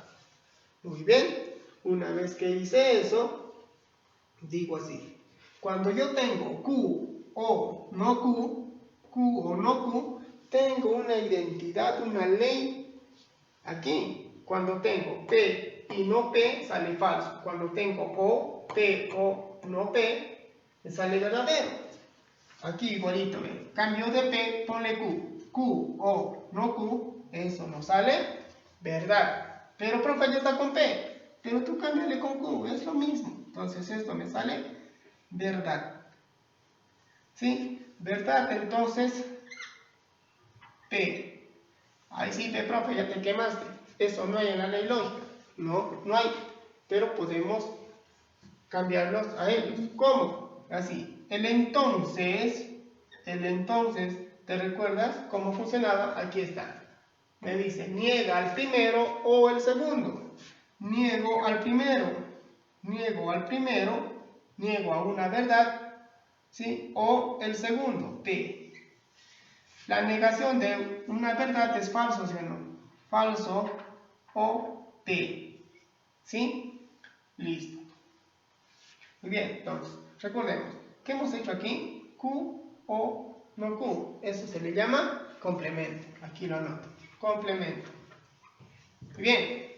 Muy bien, una vez que hice eso, digo así. Cuando yo tengo Q o no Q, tengo una identidad, una ley aquí. Cuando tengo P y no P, sale falso. Cuando tengo O, P o no P, me sale verdadero. Aquí igualito, ¿ven? Cambio de P, ponle Q. Q o no Q, eso no sale verdad. Pero profe, ya está con P. Pero tú cámbiale con Q, es lo mismo. Entonces esto me sale verdad. ¿Sí? Verdad, entonces P. Ahí sí, P, profe, ya te quemaste. Eso no hay en la ley lógica. No, no hay. Pero podemos cambiarlos a ellos. ¿Cómo? Así. El entonces, ¿te recuerdas cómo funcionaba? Aquí está. Me dice, niega al primero o el segundo. Niego al primero, niego a una verdad, ¿sí? O el segundo, P. La negación de una verdad es falso, ¿sí o no? Falso o P. ¿Sí? Listo. Muy bien, entonces, recordemos, ¿qué hemos hecho aquí? Q o no Q. Eso se le llama complemento. Aquí lo anoto. Complemento. Muy bien.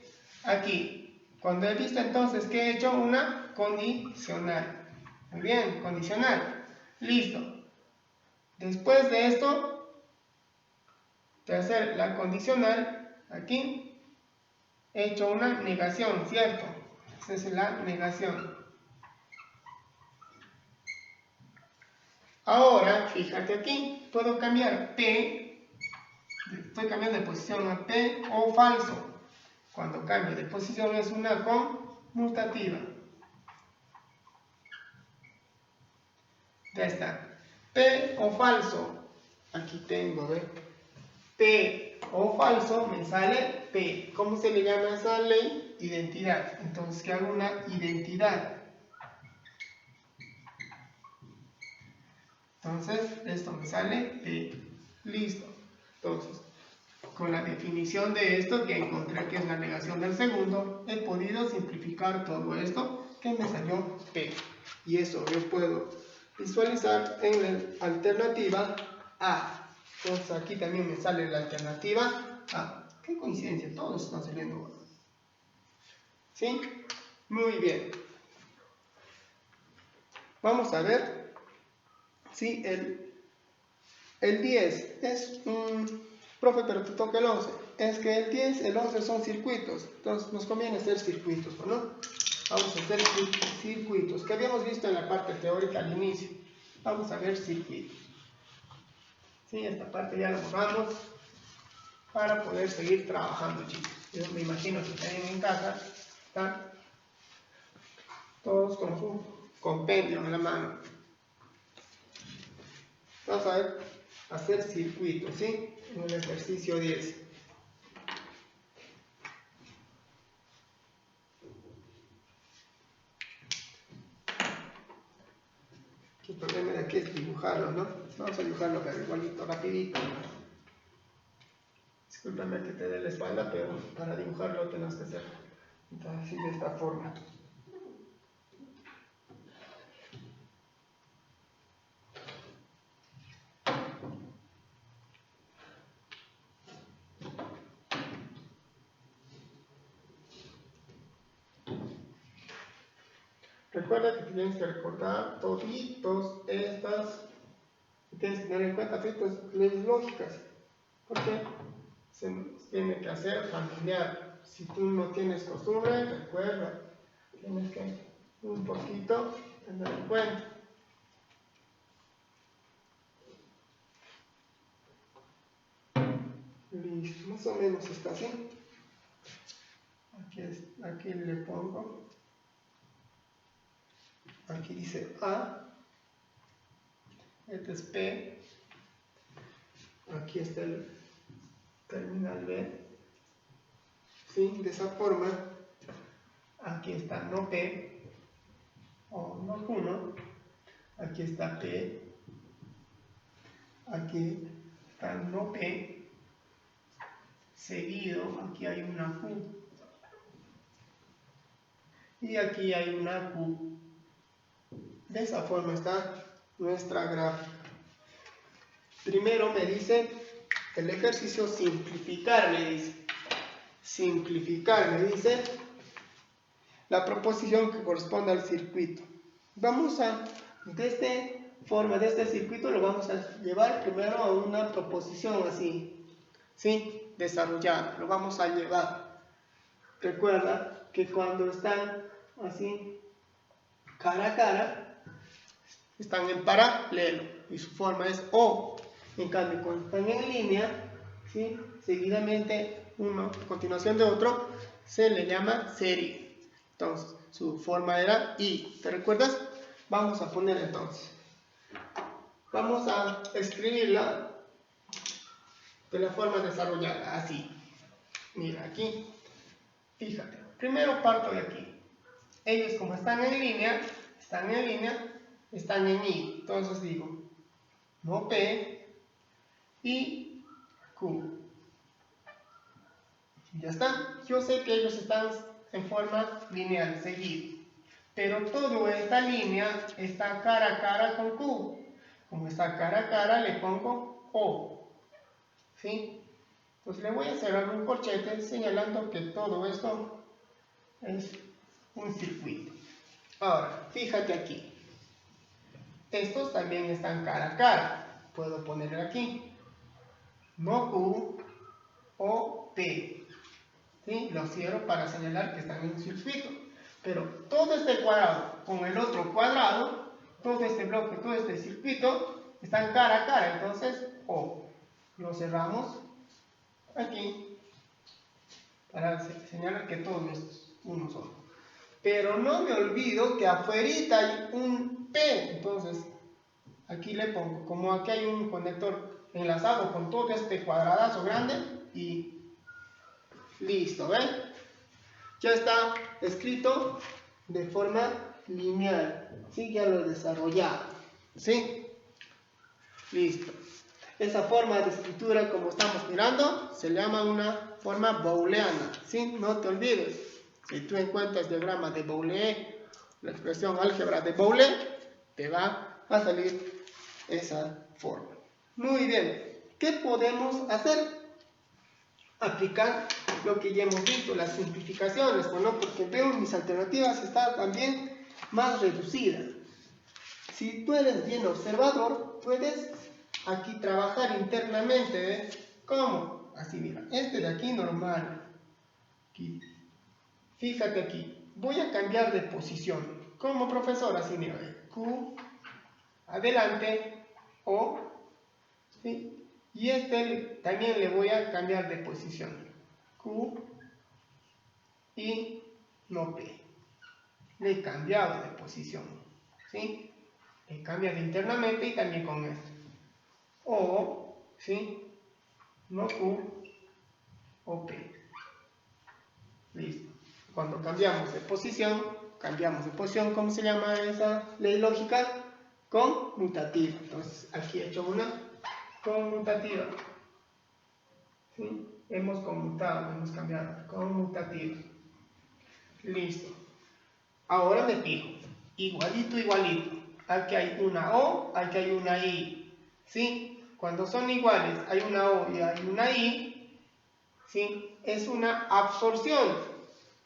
Aquí, cuando he visto entonces que he hecho una condicional. Muy bien, condicional. Listo. Después de esto, de hacer la condicional, aquí, he hecho una negación, ¿cierto? Esa es la negación. Ahora, fíjate aquí, puedo cambiar P, estoy cambiando de posición a P o falso. Cuando cambio de posición es una conmutativa. Ya está. P o falso. Aquí tengo, ¿ve? P o falso, me sale P. ¿Cómo se le llama a esa ley? Identidad. Entonces, que hago una identidad. Entonces, esto me sale P. Listo. Entonces, con la definición de esto que encontré que es la negación del segundo, he podido simplificar todo esto que me salió P. Y eso yo puedo visualizar en la alternativa A. Entonces aquí también me sale la alternativa A. Qué coincidencia, todos están saliendo. ¿Sí? Muy bien. Vamos a ver si el 10 es un... Profe, pero te toca el 11. Es que el 10 y el 11 son circuitos. Entonces nos conviene hacer circuitos, ¿no? Vamos a hacer circuitos, que habíamos visto en la parte teórica al inicio. Vamos a ver circuitos. Sí, esta parte ya la borramos para poder seguir trabajando, chicos. Yo me imagino que también en casa están todos con su compendio en la mano. Vamos a ver, hacer circuitos, ¿sí? En el ejercicio 10. El problema de aquí es dibujarlo, ¿no? Vamos a dibujarlo, pero igualito, rapidito. Discúlpame que te dé la espalda, pero para dibujarlo tenemos que hacer así de esta forma. Recuerda que tienes que recordar toditos estas, tienes que tener en cuenta todas leyes lógicas, porque se nos tiene que hacer familiar. Si tú no tienes costumbre, recuerda, tienes que un poquito tener en cuenta. Listo, más o menos está así. Aquí le pongo, aquí dice A, este es P, aquí está el terminal B, ¿sí? De esa forma, aquí está no P, o no 1, aquí está P, aquí está no P, seguido, aquí hay una Q, y aquí hay una Q. De esa forma está nuestra gráfica. Primero me dice el ejercicio simplificar, me dice. Simplificar, me dice la proposición que corresponde al circuito. Vamos a, de este circuito lo vamos a llevar primero a una proposición así, ¿sí? Desarrollada, lo vamos a llevar. Recuerda que cuando están así, cara a cara, están en paralelo y su forma es O. En cambio, cuando están en línea, ¿sí? Seguidamente uno a continuación de otro, se le llama serie. Entonces, su forma era I. ¿Te recuerdas? Vamos a poner entonces. Vamos a escribirla de la forma desarrollada, así. Mira, aquí, fíjate. Primero parto de aquí. Ellos como están en línea, están en I. Entonces digo, no P y Q. Ya está. Yo sé que ellos están en forma lineal, seguido. Pero toda esta línea está cara a cara con Q. Como está cara a cara, le pongo O. ¿Sí? Pues le voy a hacer algún corchete señalando que todo esto es un circuito. Ahora, fíjate aquí. Estos también están cara a cara. Puedo ponerle aquí. No Q o P. ¿Sí? Lo cierro para señalar que están en un circuito. Pero todo este cuadrado con el otro cuadrado, todo este bloque, todo este circuito, están cara a cara. Entonces, O. Lo cerramos aquí para señalar que todos estos uno solo. Pero no me olvido que afuera hay un P. Entonces, aquí le pongo, como aquí hay un conector enlazado con todo este cuadradazo grande y listo, ¿ven? Ya está escrito de forma lineal, ¿sí? Ya lo he desarrollado, ¿sí? Listo. Esa forma de escritura, como estamos mirando, se llama una forma booleana, ¿sí? No te olvides, si tú encuentras diagrama de Boole, la expresión álgebra de Boole, te va a salir esa forma. Muy bien, ¿qué podemos hacer? Aplicar lo que ya hemos visto, las simplificaciones, ¿no? Porque veo mis alternativas están también más reducidas. Si tú eres bien observador, puedes aquí trabajar internamente, ¿eh? ¿Cómo? Así, mira, este de aquí normal. Aquí. Fíjate aquí, voy a cambiar de posición. Como profesor, así, mira, Q, adelante, O, ¿sí? Y este también le voy a cambiar de posición. Q y no P. Le he cambiado de posición, ¿sí? He cambiado internamente y también con esto. O, ¿sí? No Q o P. Listo. Cuando cambiamos de posición, ¿cómo se llama esa ley lógica? Conmutativa. Entonces, aquí he hecho una conmutativa. ¿Sí? Hemos conmutado, hemos cambiado. Conmutativa. Listo. Ahora me fijo. Igualito, igualito. Aquí hay una O, aquí hay una I. ¿Sí? Cuando son iguales, hay una O y hay una I. ¿Sí? Es una absorción.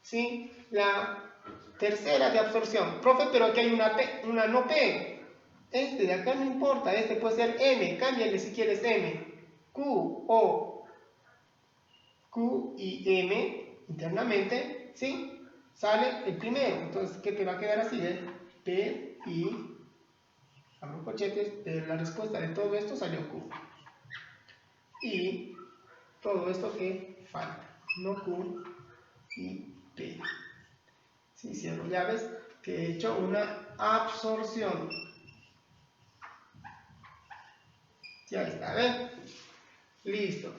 ¿Sí? La tercera de absorción. Profe, pero aquí hay una P, una no P. Este de acá no importa, este puede ser M, cámbiale si quieres M. Q, O, Q y M internamente, ¿sí? Sale el primero. Entonces, ¿qué te va a quedar así? P, I, abro corchetes, de la respuesta de todo esto salió Q. Y todo esto que falta, no Q y P. Sí, cierro, ya ves que he hecho una absorción. Ya está, ¿ven? Listo.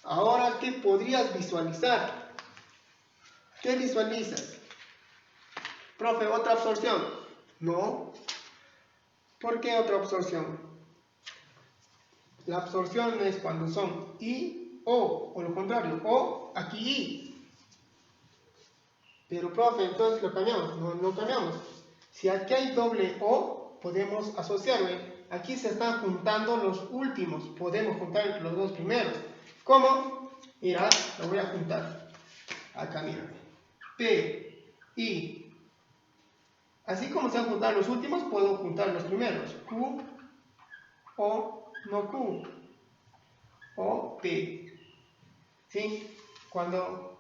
Ahora, ¿qué podrías visualizar? ¿Qué visualizas? Profe, ¿otra absorción? No. ¿Por qué otra absorción? La absorción es cuando son I, O lo contrario, O, aquí I. Pero, profe, entonces lo cambiamos. No, no cambiamos. Si aquí hay doble O, podemos asociarlo. Aquí se están juntando los últimos. Podemos juntar los dos primeros. ¿Cómo? Mira, lo voy a juntar. Acá, mira. P, I. Así como se han juntado los últimos, puedo juntar los primeros. Q, O, no Q. O, P. ¿Sí? Cuando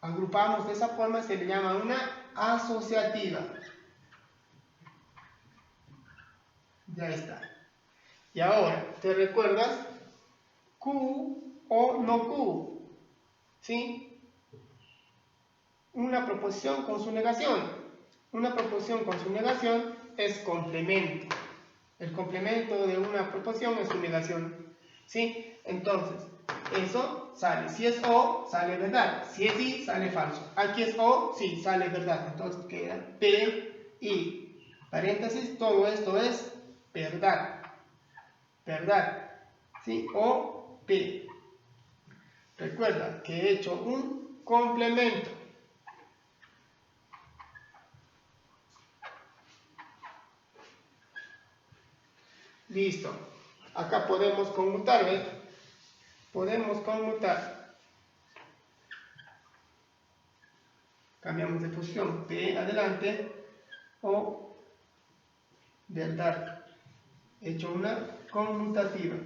agrupamos de esa forma se le llama una asociativa. Ya está. Y ahora, ¿te recuerdas? Q o no Q. ¿Sí? Una proposición con su negación. Una proposición con su negación es complemento. El complemento de una proposición es su negación. ¿Sí? Entonces, eso sale. Si es O, sale verdad. Si es I, sale falso. Aquí es O, sí, sale verdad. Entonces queda P, I. Paréntesis, todo esto es verdad. ¿Verdad? ¿Sí? O, P. Recuerda que he hecho un complemento. Listo. Acá podemos conmutar, ¿ves? Podemos conmutar. Cambiamos de posición. P adelante. O verdad. He hecho una conmutativa.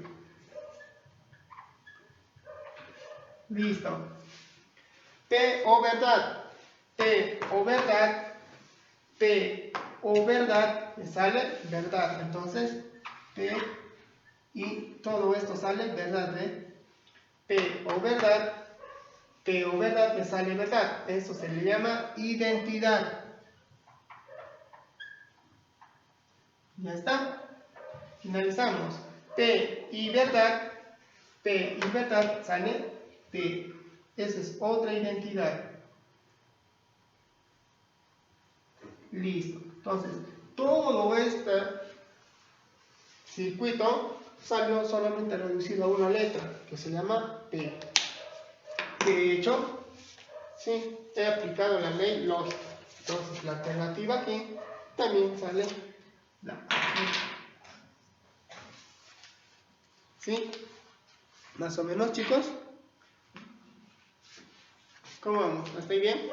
Listo. P o verdad. P o verdad. P o verdad. Me sale verdad. Entonces, P y todo esto sale verdad, ¿eh? P o verdad. P o verdad me sale verdad. Eso se le llama identidad. Ya está. finalizamos. T y verdad sale T. Esa es otra identidad. Listo. Entonces, todo este circuito salió solamente reducido a una letra, que se llama P. De hecho, sí, he aplicado la ley lógica. Entonces, la alternativa aquí también sale la A. ¿Sí? Más o menos, chicos. ¿Cómo vamos? ¿Estoy bien?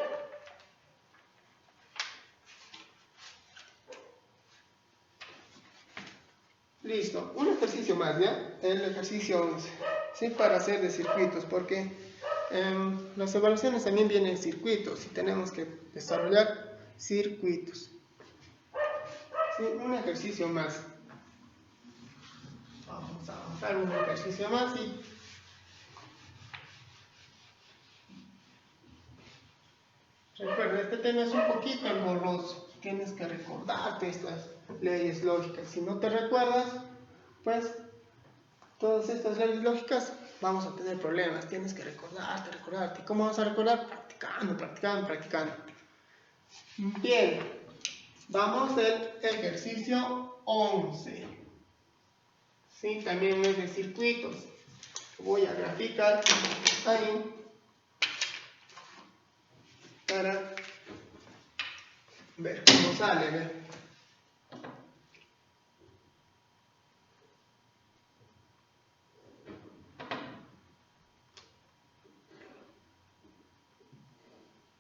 Listo. Un ejercicio más, ¿ya? El ejercicio 11. ¿Sí? Para hacer de circuitos, porque en las evaluaciones también vienen circuitos y tenemos que desarrollar circuitos. ¿Sí? Un ejercicio más. Vamos a avanzar un ejercicio más y recuerda, este tema es un poquito engorroso. Tienes que recordarte estas leyes lógicas. Si no te recuerdas, pues todas estas leyes lógicas vamos a tener problemas. Tienes que recordarte. ¿Cómo vas a recordar? Practicando. Bien, vamos del ejercicio 11. Sí, también es de circuitos. Voy a graficar ahí para ver cómo sale, ¿ve?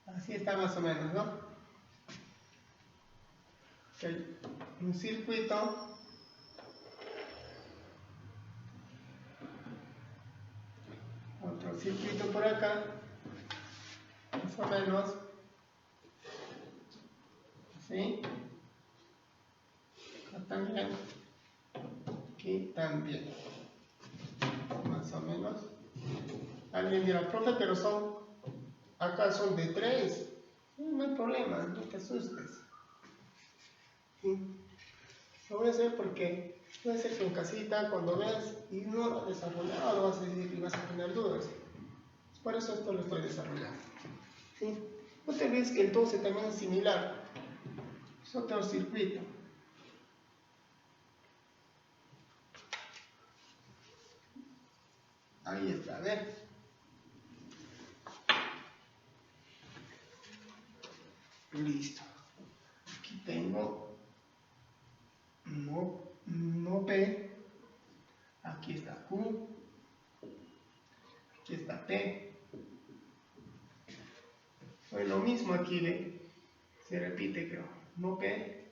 Así está más o menos, ¿no? Okay. Un circuito otro circuito por acá, más o menos, ¿sí? Acá también, aquí también, más o menos. Alguien dirá, profe, pero acá son de 3. No hay problema, no te asustes. ¿Sí? Lo voy a hacer porque puede ser que en casita, cuando veas y no lo has desarrollado, vas a decir y vas a tener dudas. Por eso esto lo estoy desarrollando. ¿Sí? No te olvides que el 12 también es similar. Es otro circuito. Ahí está, a ver. Listo. Aquí tengo no P. Aquí está Q. Aquí está P. Pues lo mismo aquí, ¿ve? Se repite, creo. No P,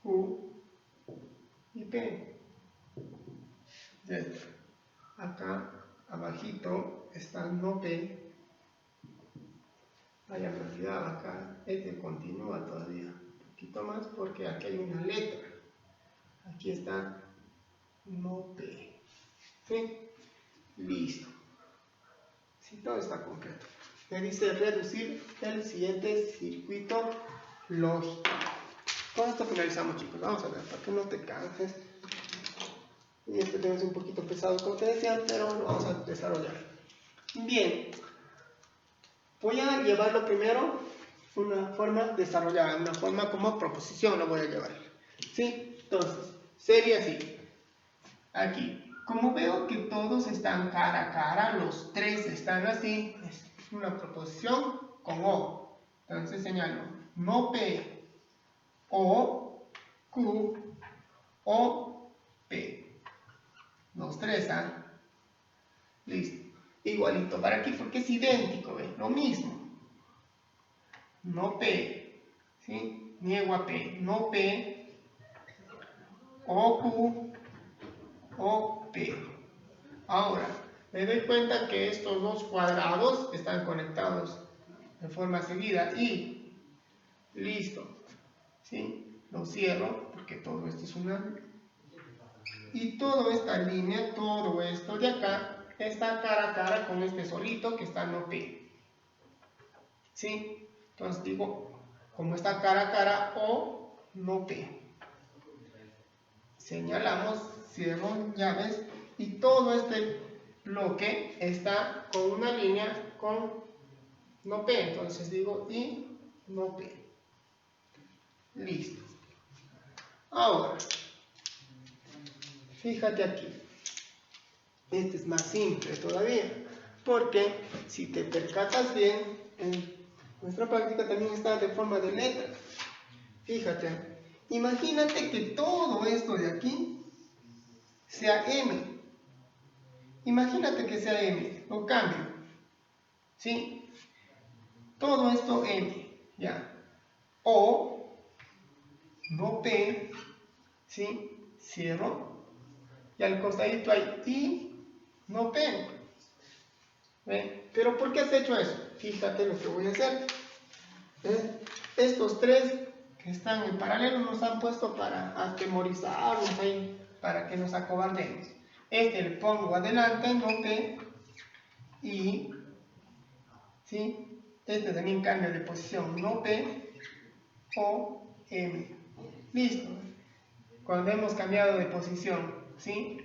Q y P. Acá abajito está no P. Vaya, me olvidaba acá. Este continúa todavía. Un poquito más porque aquí hay una letra. Aquí está no P. ¿Sí? Listo. Sí, todo está completo. Me dice reducir el siguiente circuito lógico. Con esto finalizamos, chicos. Vamos a ver, para que no te canses. Y este tema es un poquito pesado, como te decía, pero lo vamos a desarrollar. Bien. Voy a llevarlo primero una forma desarrollada, una forma como proposición lo voy a llevar. ¿Sí? Entonces, sería así. Aquí. Como veo que todos están cara a cara, los tres están así, es una proposición con O. Entonces señalo, no P, O, Q, O, P. Los tres, ¿ah? Listo. Igualito para aquí porque es idéntico, ¿ve? Lo mismo. No P, ¿sí? Niego a P. No P, O, Q, O, P. Ahora, me doy cuenta que estos dos cuadrados están conectados de forma seguida y listo, ¿sí? Lo cierro porque todo esto es una y toda esta línea, todo esto de acá está cara a cara con este solito que está no P, ¿sí? Entonces digo, como está cara a cara O no P, señalamos, cierro llaves y todo este bloque está con una línea con no P, entonces digo y no P. Listo. Ahora, fíjate aquí. Este es más simple todavía, porque si te percatas bien, en nuestra práctica también está de forma de letra. Fíjate, imagínate que todo esto de aquí sea M. Imagínate que sea M, lo cambio. ¿Sí? Todo esto M, ya. O, no P, ¿sí? Cierro. Y al costadito hay I, no P. ¿Ven? Pero ¿por qué has hecho eso? Fíjate lo que voy a hacer. Estos tres que están en paralelo nos han puesto para atemorizarnos ahí, para que nos acobardemos. Este le pongo adelante, no P, y ¿sí? Este también cambia de posición, no P, O, M. Listo. Cuando hemos cambiado de posición, ¿sí?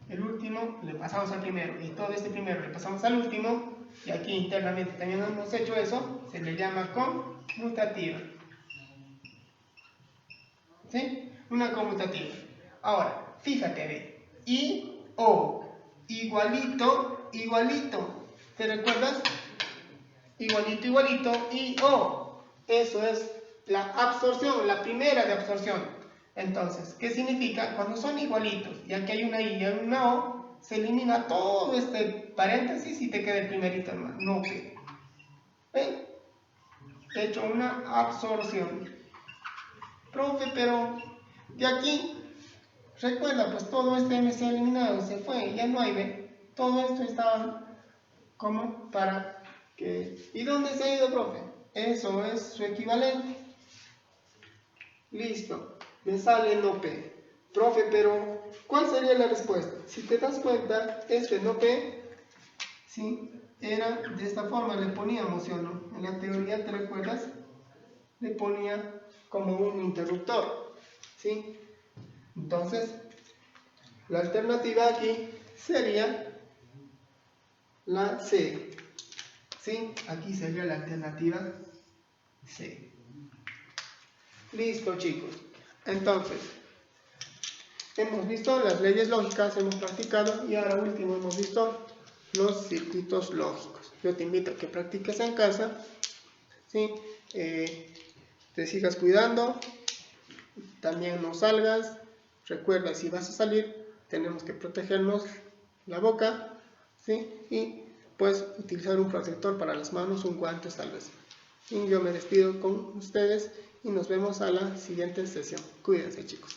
El último le pasamos al primero, y todo este primero le pasamos al último, y aquí internamente también hemos hecho eso, se le llama conmutativa. ¿Sí? Una conmutativa. Ahora, fíjate, ve. I, O, igualito, igualito. ¿Te recuerdas? Igualito, igualito, I, O. Eso es la absorción, la primera de absorción. Entonces, ¿qué significa? Cuando son igualitos, ya que hay una I y hay una O, se elimina todo este paréntesis y te queda el primerito nomás, no P. ¿Ven? He hecho una absorción. Profe, pero de aquí, recuerda, pues todo este M se ha eliminado, se fue, ya no hay, ¿ve? Todo esto estaba como para que... ¿Y dónde se ha ido, profe? Eso es su equivalente. Listo, me sale no P. Profe, pero ¿cuál sería la respuesta? Si te das cuenta, este no P, ¿sí? Era de esta forma, le poníamos, ¿sí o no? En la teoría, ¿te recuerdas? Le ponía como un interruptor, ¿sí? Entonces, la alternativa aquí sería la C, ¿sí? Aquí sería la alternativa C. Listo, chicos. Entonces, hemos visto las leyes lógicas, hemos practicado y ahora último hemos visto los circuitos lógicos. Yo te invito a que practiques en casa, ¿sí? Te sigas cuidando, también no salgas. Recuerda, si vas a salir, tenemos que protegernos la boca, ¿sí? Y pues utilizar un protector para las manos, un guante tal vez. Y yo me despido con ustedes y nos vemos a la siguiente sesión. Cuídense, chicos.